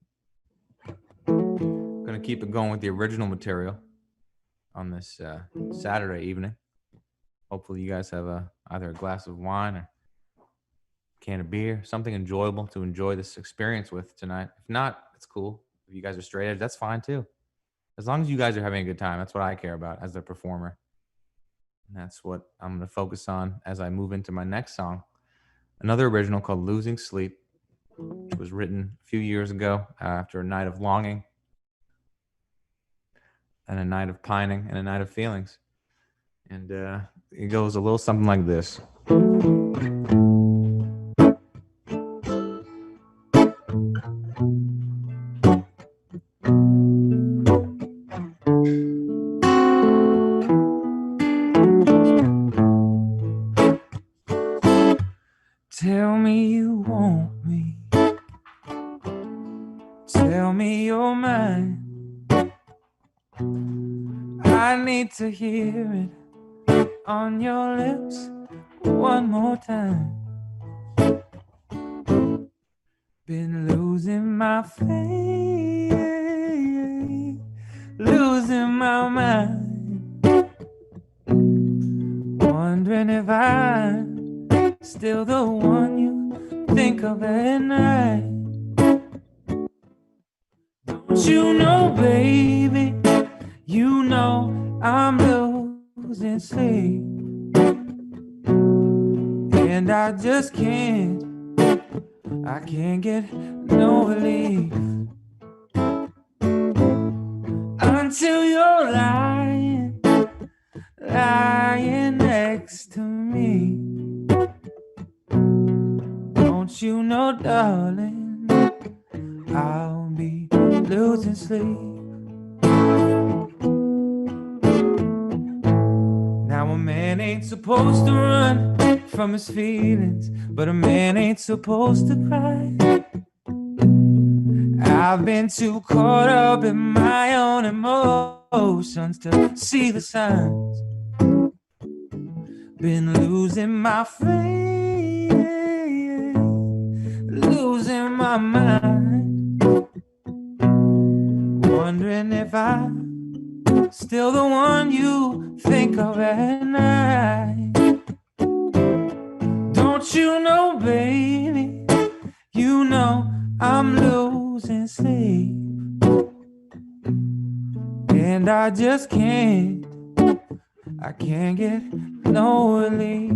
Gonna keep it going with the original material on this Saturday evening. Hopefully you guys have either a glass of wine or a can of beer, something enjoyable to enjoy this experience with tonight. If not, it's cool. If you guys are straight edge, that's fine too. As long as you guys are having a good time, that's what I care about as the performer. And that's what I'm going to focus on as I move into my next song. Another original called Losing Sleep, which was written a few years ago after a night of longing and a night of pining and a night of feelings. And it goes a little something like this. Tell me you want me. Tell me you're mine. I need to hear it on your lips one more time. Been losing my faith, losing my mind, wondering if I'm still the one you think of at night. Don't you know, baby, you know I'm losing losing sleep, and I just can't. I can't get no relief until you're lying next to me. Don't you know, darling, I'll be losing sleep. Now a man ain't supposed to run from his feelings, but a man ain't supposed to cry. I've been too caught up in my own emotions to see the signs. Been losing my faith, losing my mind, wondering if I'm still the one you think of at night. Don't you know, baby, you know I'm losing sleep, and I just can't. I can't get no relief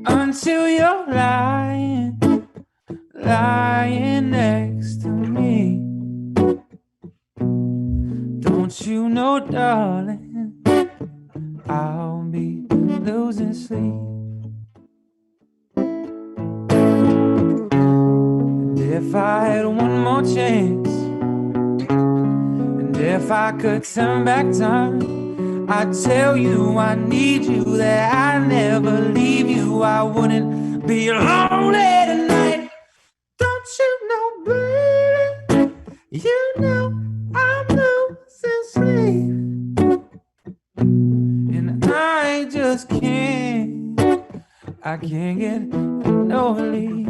until you're lying next to me. Don't you know, darling, I'll be losing sleep. And if I had one more chance, and if I could turn back time, I'd tell you I need you, that I never leave you, I wouldn't be lonely tonight. Don't you know, baby, you know I'm losing sleep, and I just can't. I can't get no relief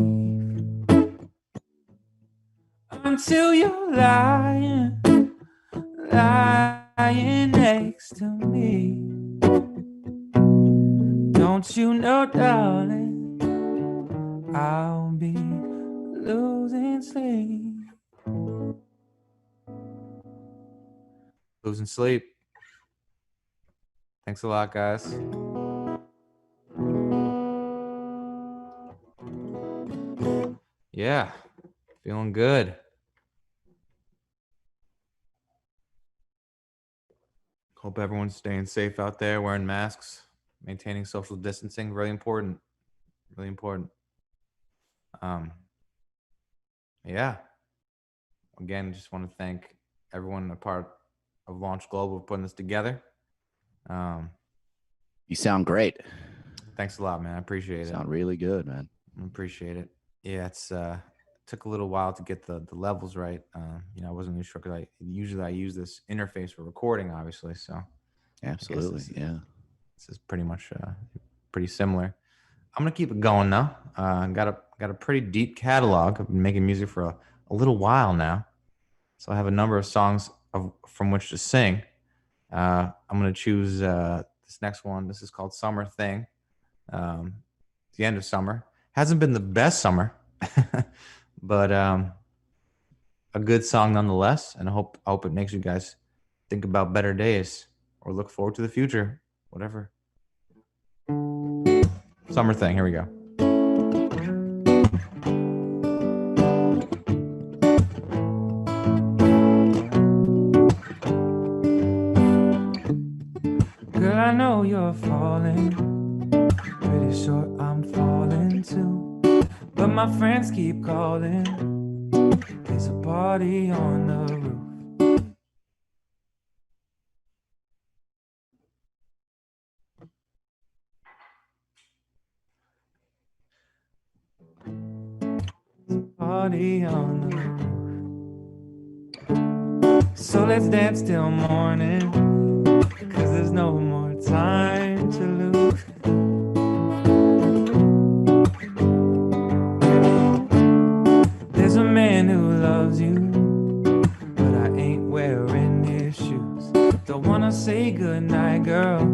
until you're lying next to me. Don't you know, darling, I'll be losing sleep. Losing sleep. Thanks a lot, guys. Yeah, feeling good. Hope everyone's staying safe out there, wearing masks, maintaining social distancing. Really important. Really important. Yeah. Again, just want to thank everyone a part of Launch Global for putting this together. You sound great. Thanks a lot, man. I appreciate it. Sound really good, man. I appreciate it. Yeah, it's took a little while to get the levels right. I wasn't really sure because I usually use this interface for recording, obviously. So absolutely, yeah. This is pretty much pretty similar. I'm gonna keep it going now. Got a pretty deep catalog. I've been making music for a little while now, so I have a number of songs from which to sing. I'm gonna choose this next one. This is called Summer Thing. The end of summer. Hasn't been the best summer, but a good song nonetheless. And I hope it makes you guys think about better days or look forward to the future, whatever. Summer Thing. Here we go. Girl, I know you're falling. Pretty sure I'm falling too. But my friends keep calling. There's a party on the roof. There's a party on the roof. So let's dance till morning, 'cause there's no more time to lose. There's a man who loves you, but I ain't wearing his shoes. Don't wanna say goodnight, girl,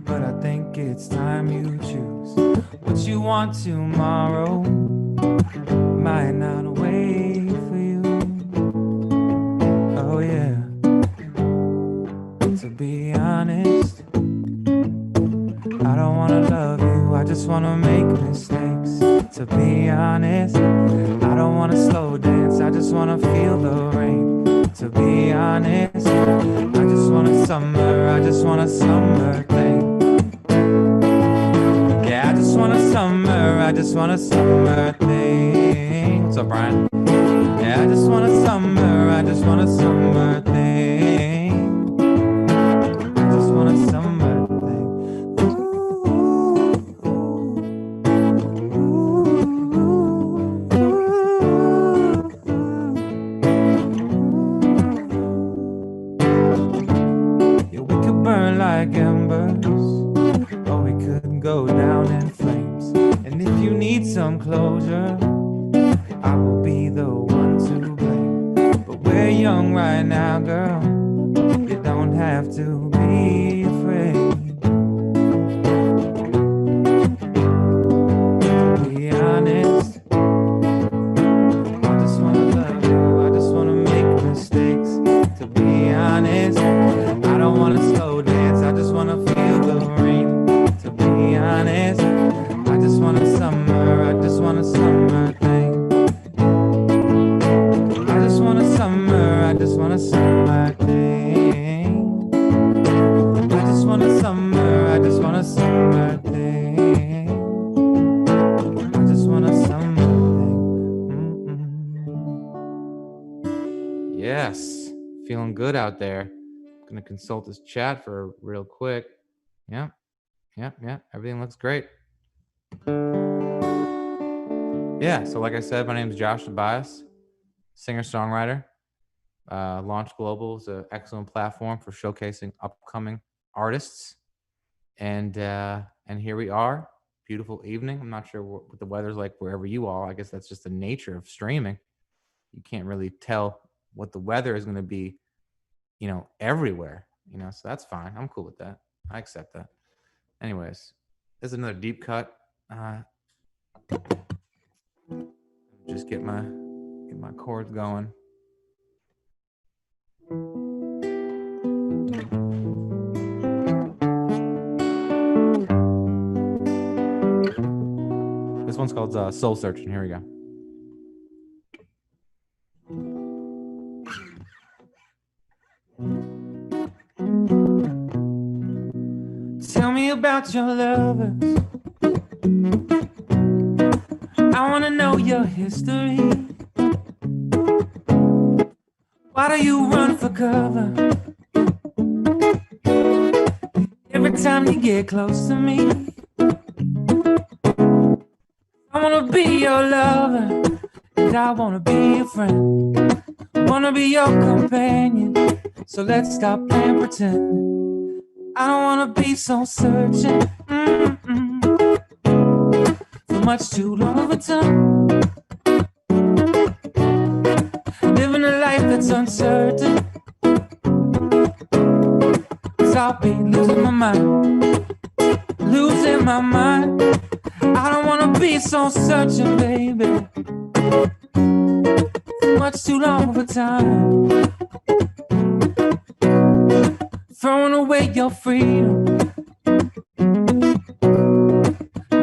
but I think it's time you choose. What you want tomorrow might not wait for you. Oh yeah, to be honest. I don't wanna love you, I just wanna make mistakes. To be honest, I don't wanna slow dance, I just wanna feel the rain. To be honest, I just want a summer, I just want a summer thing. Yeah, I just want a summer, I just want a summer thing. What's up, Brian? Yeah, I just want a summer, I just want a summer thing. I just want a summer thing. Yeah, we could burn like embers, or we could go down in flames. And if you need some closure, I will be the one to blame. But we're young right now, girl. You don't have to be afraid. To be honest, I just wanna love you, I just wanna make mistakes. To be honest, I don't wanna slow dance, I just wanna feel the rain. To be honest, I just want a summer, I just want a summer thing. I just want a summer, I just want a summer thing. I just want a summer, I just want a summer thing. I just want a summer thing. Yes, feeling good out there. Gonna consult this chat for real quick. Yeah, everything looks great. Yeah, so like I said, my name is Josh Tobias, singer-songwriter. Launch Global is an excellent platform for showcasing upcoming artists. And here we are, beautiful evening. I'm not sure what the weather's like wherever you are. I guess that's just the nature of streaming. You can't really tell what the weather is going to be, everywhere, so that's fine. I'm cool with that. I accept that. Anyways, there's another deep cut. Just get my chords going. This one's called Soul Searching. Here we go. Tell me about your lovers. I wanna know your history. Why do you run for cover? Every time you get close to me, I wanna be your lover, and I wanna be your friend. Wanna be your companion, so let's stop playing pretend. I don't wanna be so searching for much too long of a time. Living a life that's uncertain, 'cause I'll be losing my mind, losing my mind. I don't wanna be so searching, baby, for much too long of a time. Throwing away your freedom,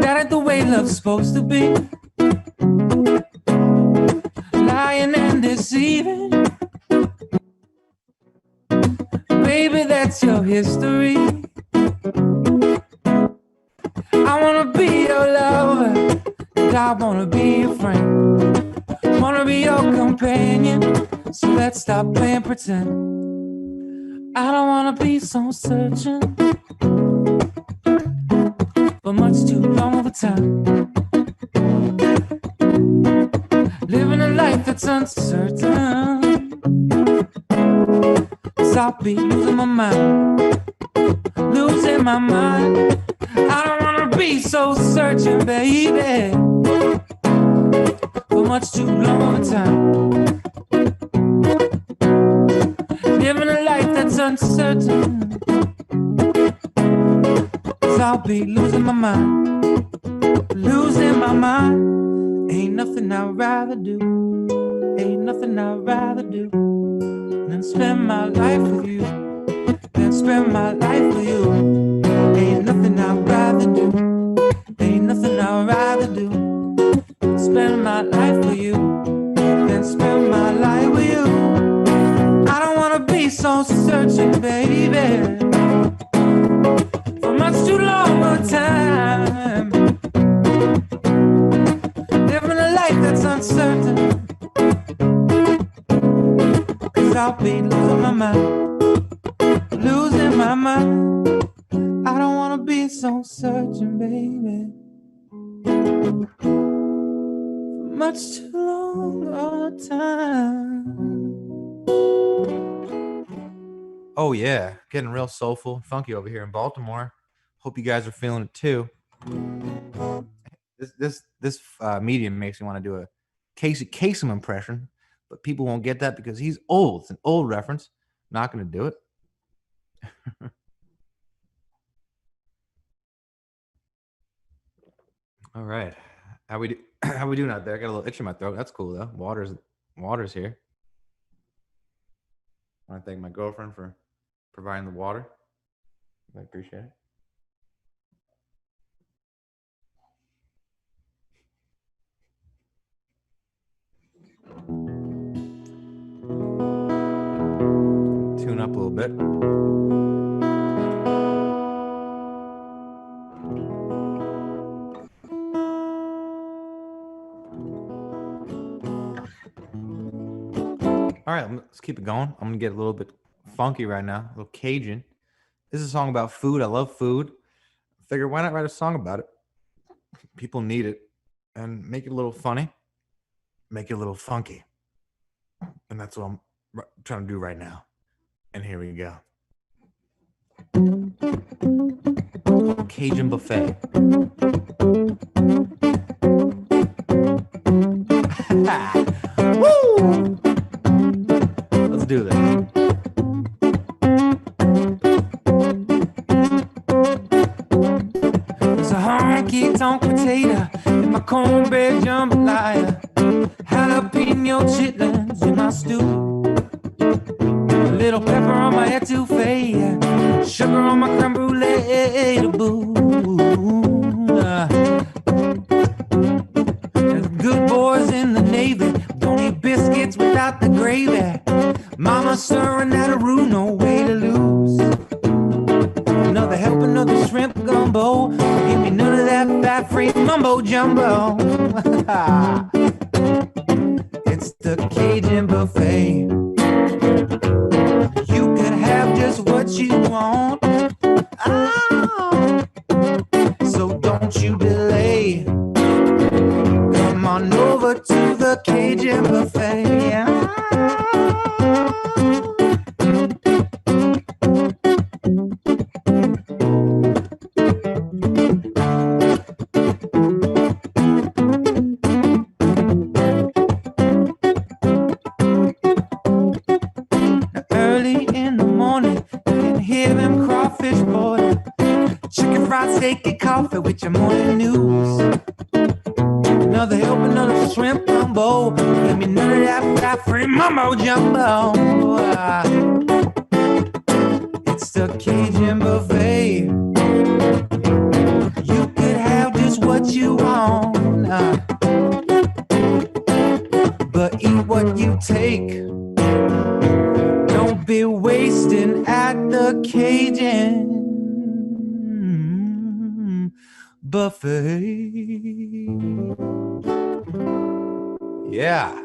that ain't the way love's supposed to be. Lying and deceiving, baby, that's your history. I wanna be your lover, and I wanna be your friend. Wanna be your companion, so let's stop playing pretend. I don't wanna be so searching for much too long of a time. Living a life that's uncertain, 'cause I'll be losing my mind, losing my mind. I don't wanna be so searching, baby, for much too long of a time. Living a life that's uncertain, 'cause I'll be losing my mind, losing my mind. Ain't nothing I'd rather do, ain't nothing I'd rather do than spend my life with you, than spend my life life for you. Ain't nothing I'd rather do. Ain't nothing I'd rather do. Spend my life for you. Then spend my life with you. I don't wanna be so searching, baby, for much too long a time. Living a life that's uncertain, 'cause I'll be losing my mind, losing my mind. I don't wanna be so searching, baby, for much too long a time. Oh yeah, getting real soulful, funky over here in Baltimore. Hope you guys are feeling it too. This medium makes me want to do a Casey Kasem impression, but people won't get that because he's old. It's an old reference. Not going to do it. All right, how we doing out there? I got a little itch in my throat. That's cool though. Water's here. I want to thank my girlfriend for providing the water. I appreciate it. Tune up a little bit. All right, let's keep it going. I'm gonna get a little bit funky right now, a little Cajun. This is a song about food. I love food. Figure why not write a song about it? People need it, and make it a little funny, make it a little funky, and that's what I'm trying to do right now. And here we go. Cajun buffet. Woo! Let's do this. There's a honky tonk potato in my cornbread jambalaya, jalapeno chitlins in my stew, a little pepper on my etouffee, sugar on my creme brulee to boot. There's good boys in the Navy don't eat biscuits without the gravy. Mama stirring that a roux, no way to lose. Another helping of the shrimp gumbo. Give me none of that fat-free mumbo jumbo. It's the Cajun buffet. You could have just what you want. Oh, so don't you delay. Come on over to the Cajun buffet. Early in the morning, you can hear them crawfish boil. Chicken fried steak and coffee with your morning news. Another help, another shrimp gumbo. Give me none of that fat-free mumbo jumbo. It's the Cajun buffet. You could have just what you want, but eat what you take. Don't be wasting at the Cajun buffet. Yeah,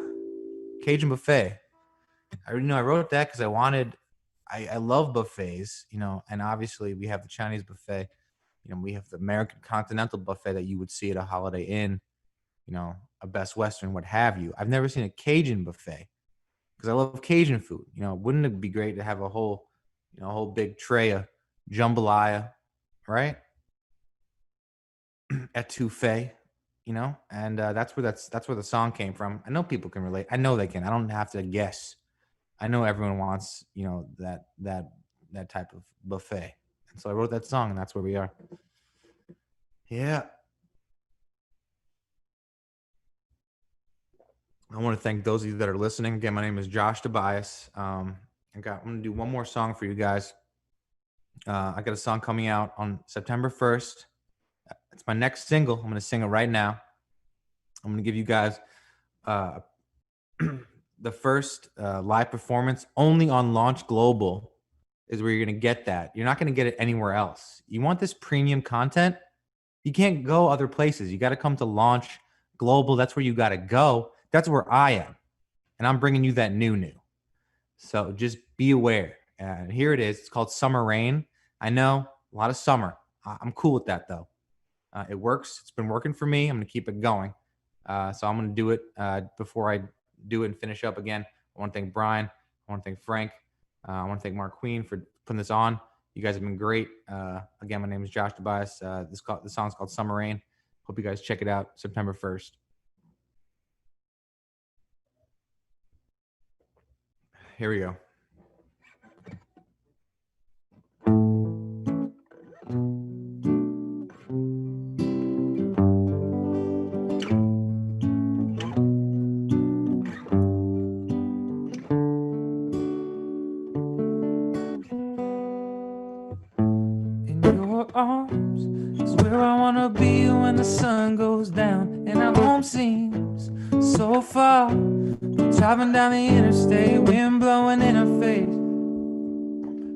Cajun buffet. I wrote that because I love buffets, and obviously we have the Chinese buffet. We have the American Continental buffet that you would see at a Holiday Inn, a Best Western, what have you. I've never seen a Cajun buffet because I love Cajun food. Wouldn't it be great to have a whole big tray of jambalaya, right? Etouffee, and that's where the song came from. I know people can relate. I know they can. I don't have to guess. I know everyone wants, that type of buffet. And so I wrote that song, and that's where we are. Yeah. I want to thank those of you that are listening. Again, my name is Josh Tobias. I'm going to do one more song for you guys. I got a song coming out on September 1st. It's my next single. I'm going to sing it right now. I'm going to give you guys the first live performance only on Launch Global is where you're going to get that. You're not going to get it anywhere else. You want this premium content? You can't go other places. You got to come to Launch Global. That's where you got to go. That's where I am. And I'm bringing you that new. So just be aware. And here it is. It's called Summer Rain. I know a lot of summer. I'm cool with that, though. It works. It's been working for me. I'm going to keep it going. So I'm going to do it before I do it and finish up again. I want to thank Brian. I want to thank Frank. I want to thank Mark Queen for putting this on. You guys have been great. Again, my name is Josh Tobias. The song's called Summer Rain. Hope you guys check it out September 1st. Here we go. Arms is where I wanna be when the sun goes down and our home seems so far. Driving down the interstate, wind blowing in her face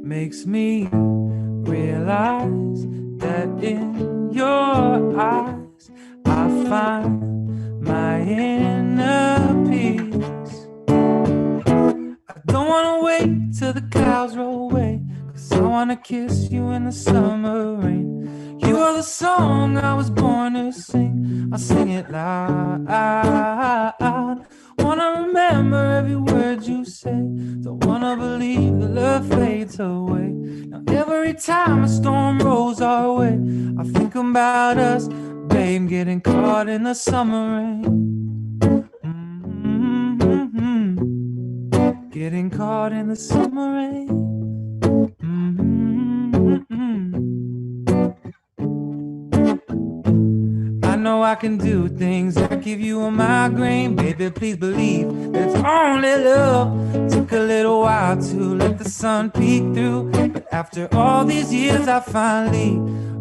makes me realize that in your eyes I find my inner peace. I don't wanna wait till the clouds roll away, 'cause I wanna kiss you in the summer rain. You are the song I was born to sing. I'll sing it loud. Wanna remember every word you say. Don't wanna believe the love fades away. Now every time a storm rolls our way, I think about us, babe, getting caught in the summer rain. Getting caught in the summer rain. I know I can do things that give you a migraine. Baby, please believe that it's only love. Took a little while to let the sun peek through, but after all these years I finally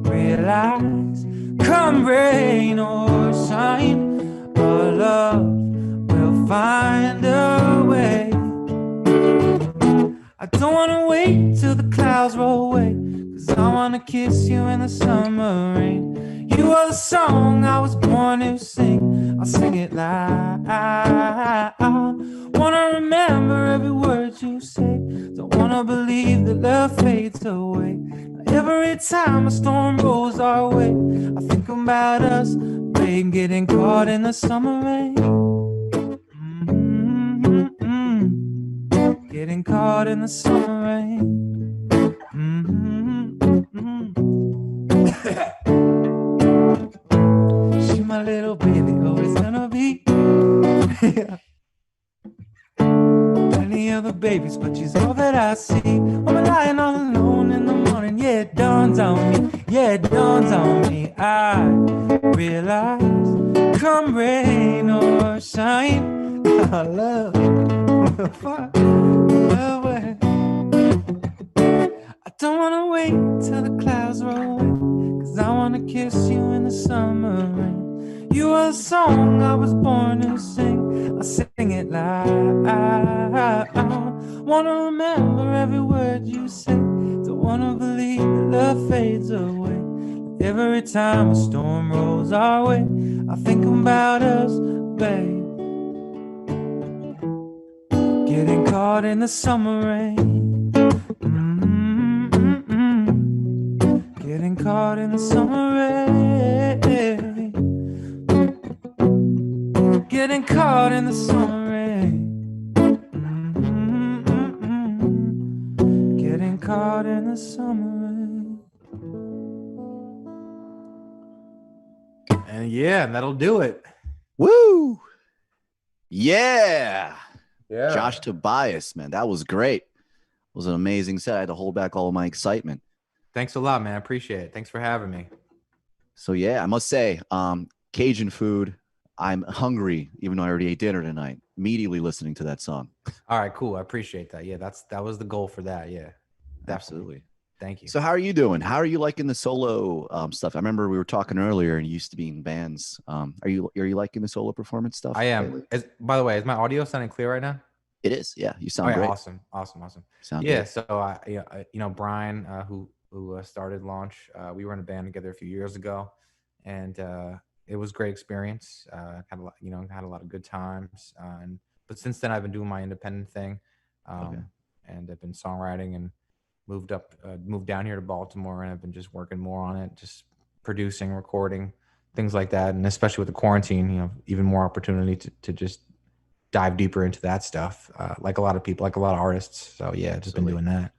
realize, come rain or shine, our love will find a way. I don't wanna wait till the clouds roll away, 'cause I wanna kiss you in the summer rain. You are the song I was born to sing. I'll sing it loud. Wanna remember every word you say. Don't wanna believe that love fades away. Every time a storm rolls our way, I think about us, babe, getting caught in the summer rain. Getting caught in the summer rain. She's my little baby, always gonna be. Plenty other babies, but she's all that I see. I'm lying all alone in the morning. Yeah, it dawns on me. Yeah, it dawns on me. I realize, come rain or shine, our love will find a way. I don't wanna wait till the clouds roll away, 'cause I wanna kiss you in the summer rain. You are the song I was born to sing. I sing it loud. Wanna remember every word you say. Don't wanna believe that love fades away. Every time a storm rolls our way, I think about us, babe, getting caught in the summer rain. Getting caught in the summer rain. Getting caught in the summer rain. Getting caught in the summer rain. And yeah, that'll do it. Woo! Yeah. Yeah. Josh Tobias, man, that was great. It was an amazing set. I had to hold back all of my excitement. Thanks a lot, man. I appreciate it. Thanks for having me. So yeah, I must say, Cajun food. I'm hungry, even though I already ate dinner tonight. Immediately listening to that song. All right, cool. I appreciate that. Yeah, that was the goal for that. Yeah, definitely. Absolutely. Thank you. So how are you doing? How are you liking the solo stuff? I remember we were talking earlier, and you used to be in bands. Are you liking the solo performance stuff? I am. lately? By the way, is my audio sounding clear right now? It is. Yeah, you Oh, sound yeah, great. awesome. Sound Yeah. good. So, Brian, who started Launch, we were in a band together a few years ago, and it was a great experience. Had a lot of good times. But since then, I've been doing my independent thing, and I've been songwriting and moved down here to Baltimore, and I've been just working more on it, just producing, recording, things like that. And especially with the quarantine, even more opportunity to just dive deeper into that stuff, like a lot of people, like a lot of artists. So yeah, just been doing that.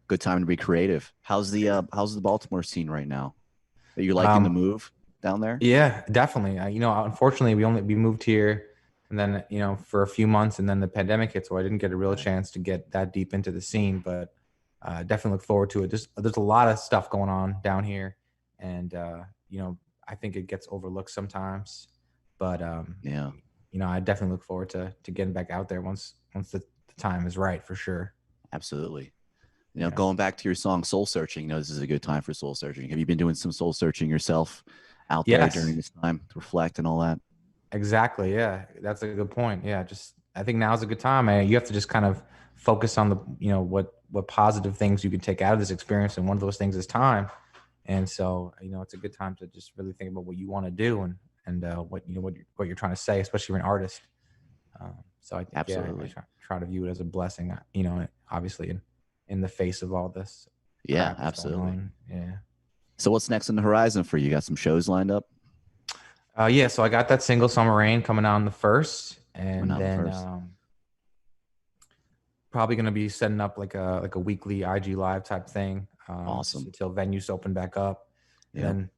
Good time to be creative. How's the Baltimore scene right now? Are you liking the move down there? Yeah, definitely. Unfortunately, we moved here, and then for a few months, and then the pandemic hit, so I didn't get a real chance to get that deep into the scene. But definitely look forward to it. There's a lot of stuff going on down here, and I think it gets overlooked sometimes. But I definitely look forward to getting back out there once the time is right, for sure. Absolutely. Going back to your song Soul Searching, this is a good time for soul searching. Have you been doing some soul searching yourself out there during this time to reflect and all that? Exactly. Yeah, that's a good point. Yeah, I think now's a good time. You have to just kind of focus on the what positive things you can take out of this experience, and one of those things is time. And so it's a good time to just really think about what you want to do and what you're trying to say, especially if you're an artist. So I think, absolutely I try to view it as a blessing. Obviously in the face of all this. Yeah, absolutely. Yeah. So what's next on the horizon for you? Got some shows lined up? Yeah, so I got that single "Summer Rain" coming out on the 1st, and then probably going to be setting up like a weekly IG live type thing. Awesome. Until venues open back up. And then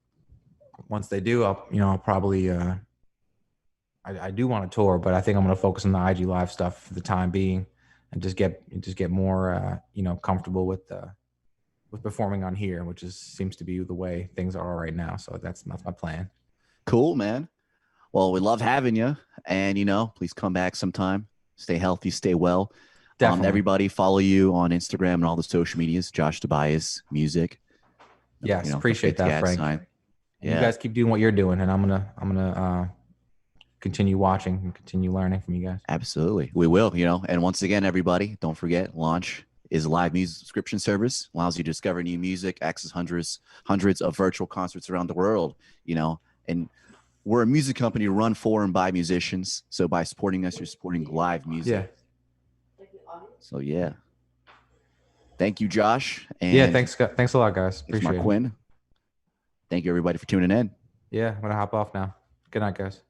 once they do, I'll probably I do want to tour, but I think I'm going to focus on the IG live stuff for the time being, and just get more comfortable with performing on here, which seems to be the way things are right now. So that's my plan. Cool, man. Well, we love having you, and please come back sometime. Stay healthy, stay well. Definitely. Everybody follow you on Instagram and all the social medias. Josh Tobias Music. Yes, appreciate that, Frank. And you guys keep doing what you're doing, and I'm gonna continue watching and continue learning from you guys. Absolutely, we will. And once again, everybody, don't forget, Launch is a live music subscription service, allows you to discover new music, access hundreds of virtual concerts around the world. And we're a music company run for and by musicians. So by supporting us, you're supporting live music. Yeah. So yeah. Thank you, Josh. And yeah, thanks a lot, guys. Appreciate it. Quinn. Thank you, everybody, for tuning in. Yeah, I'm gonna hop off now. Good night, guys.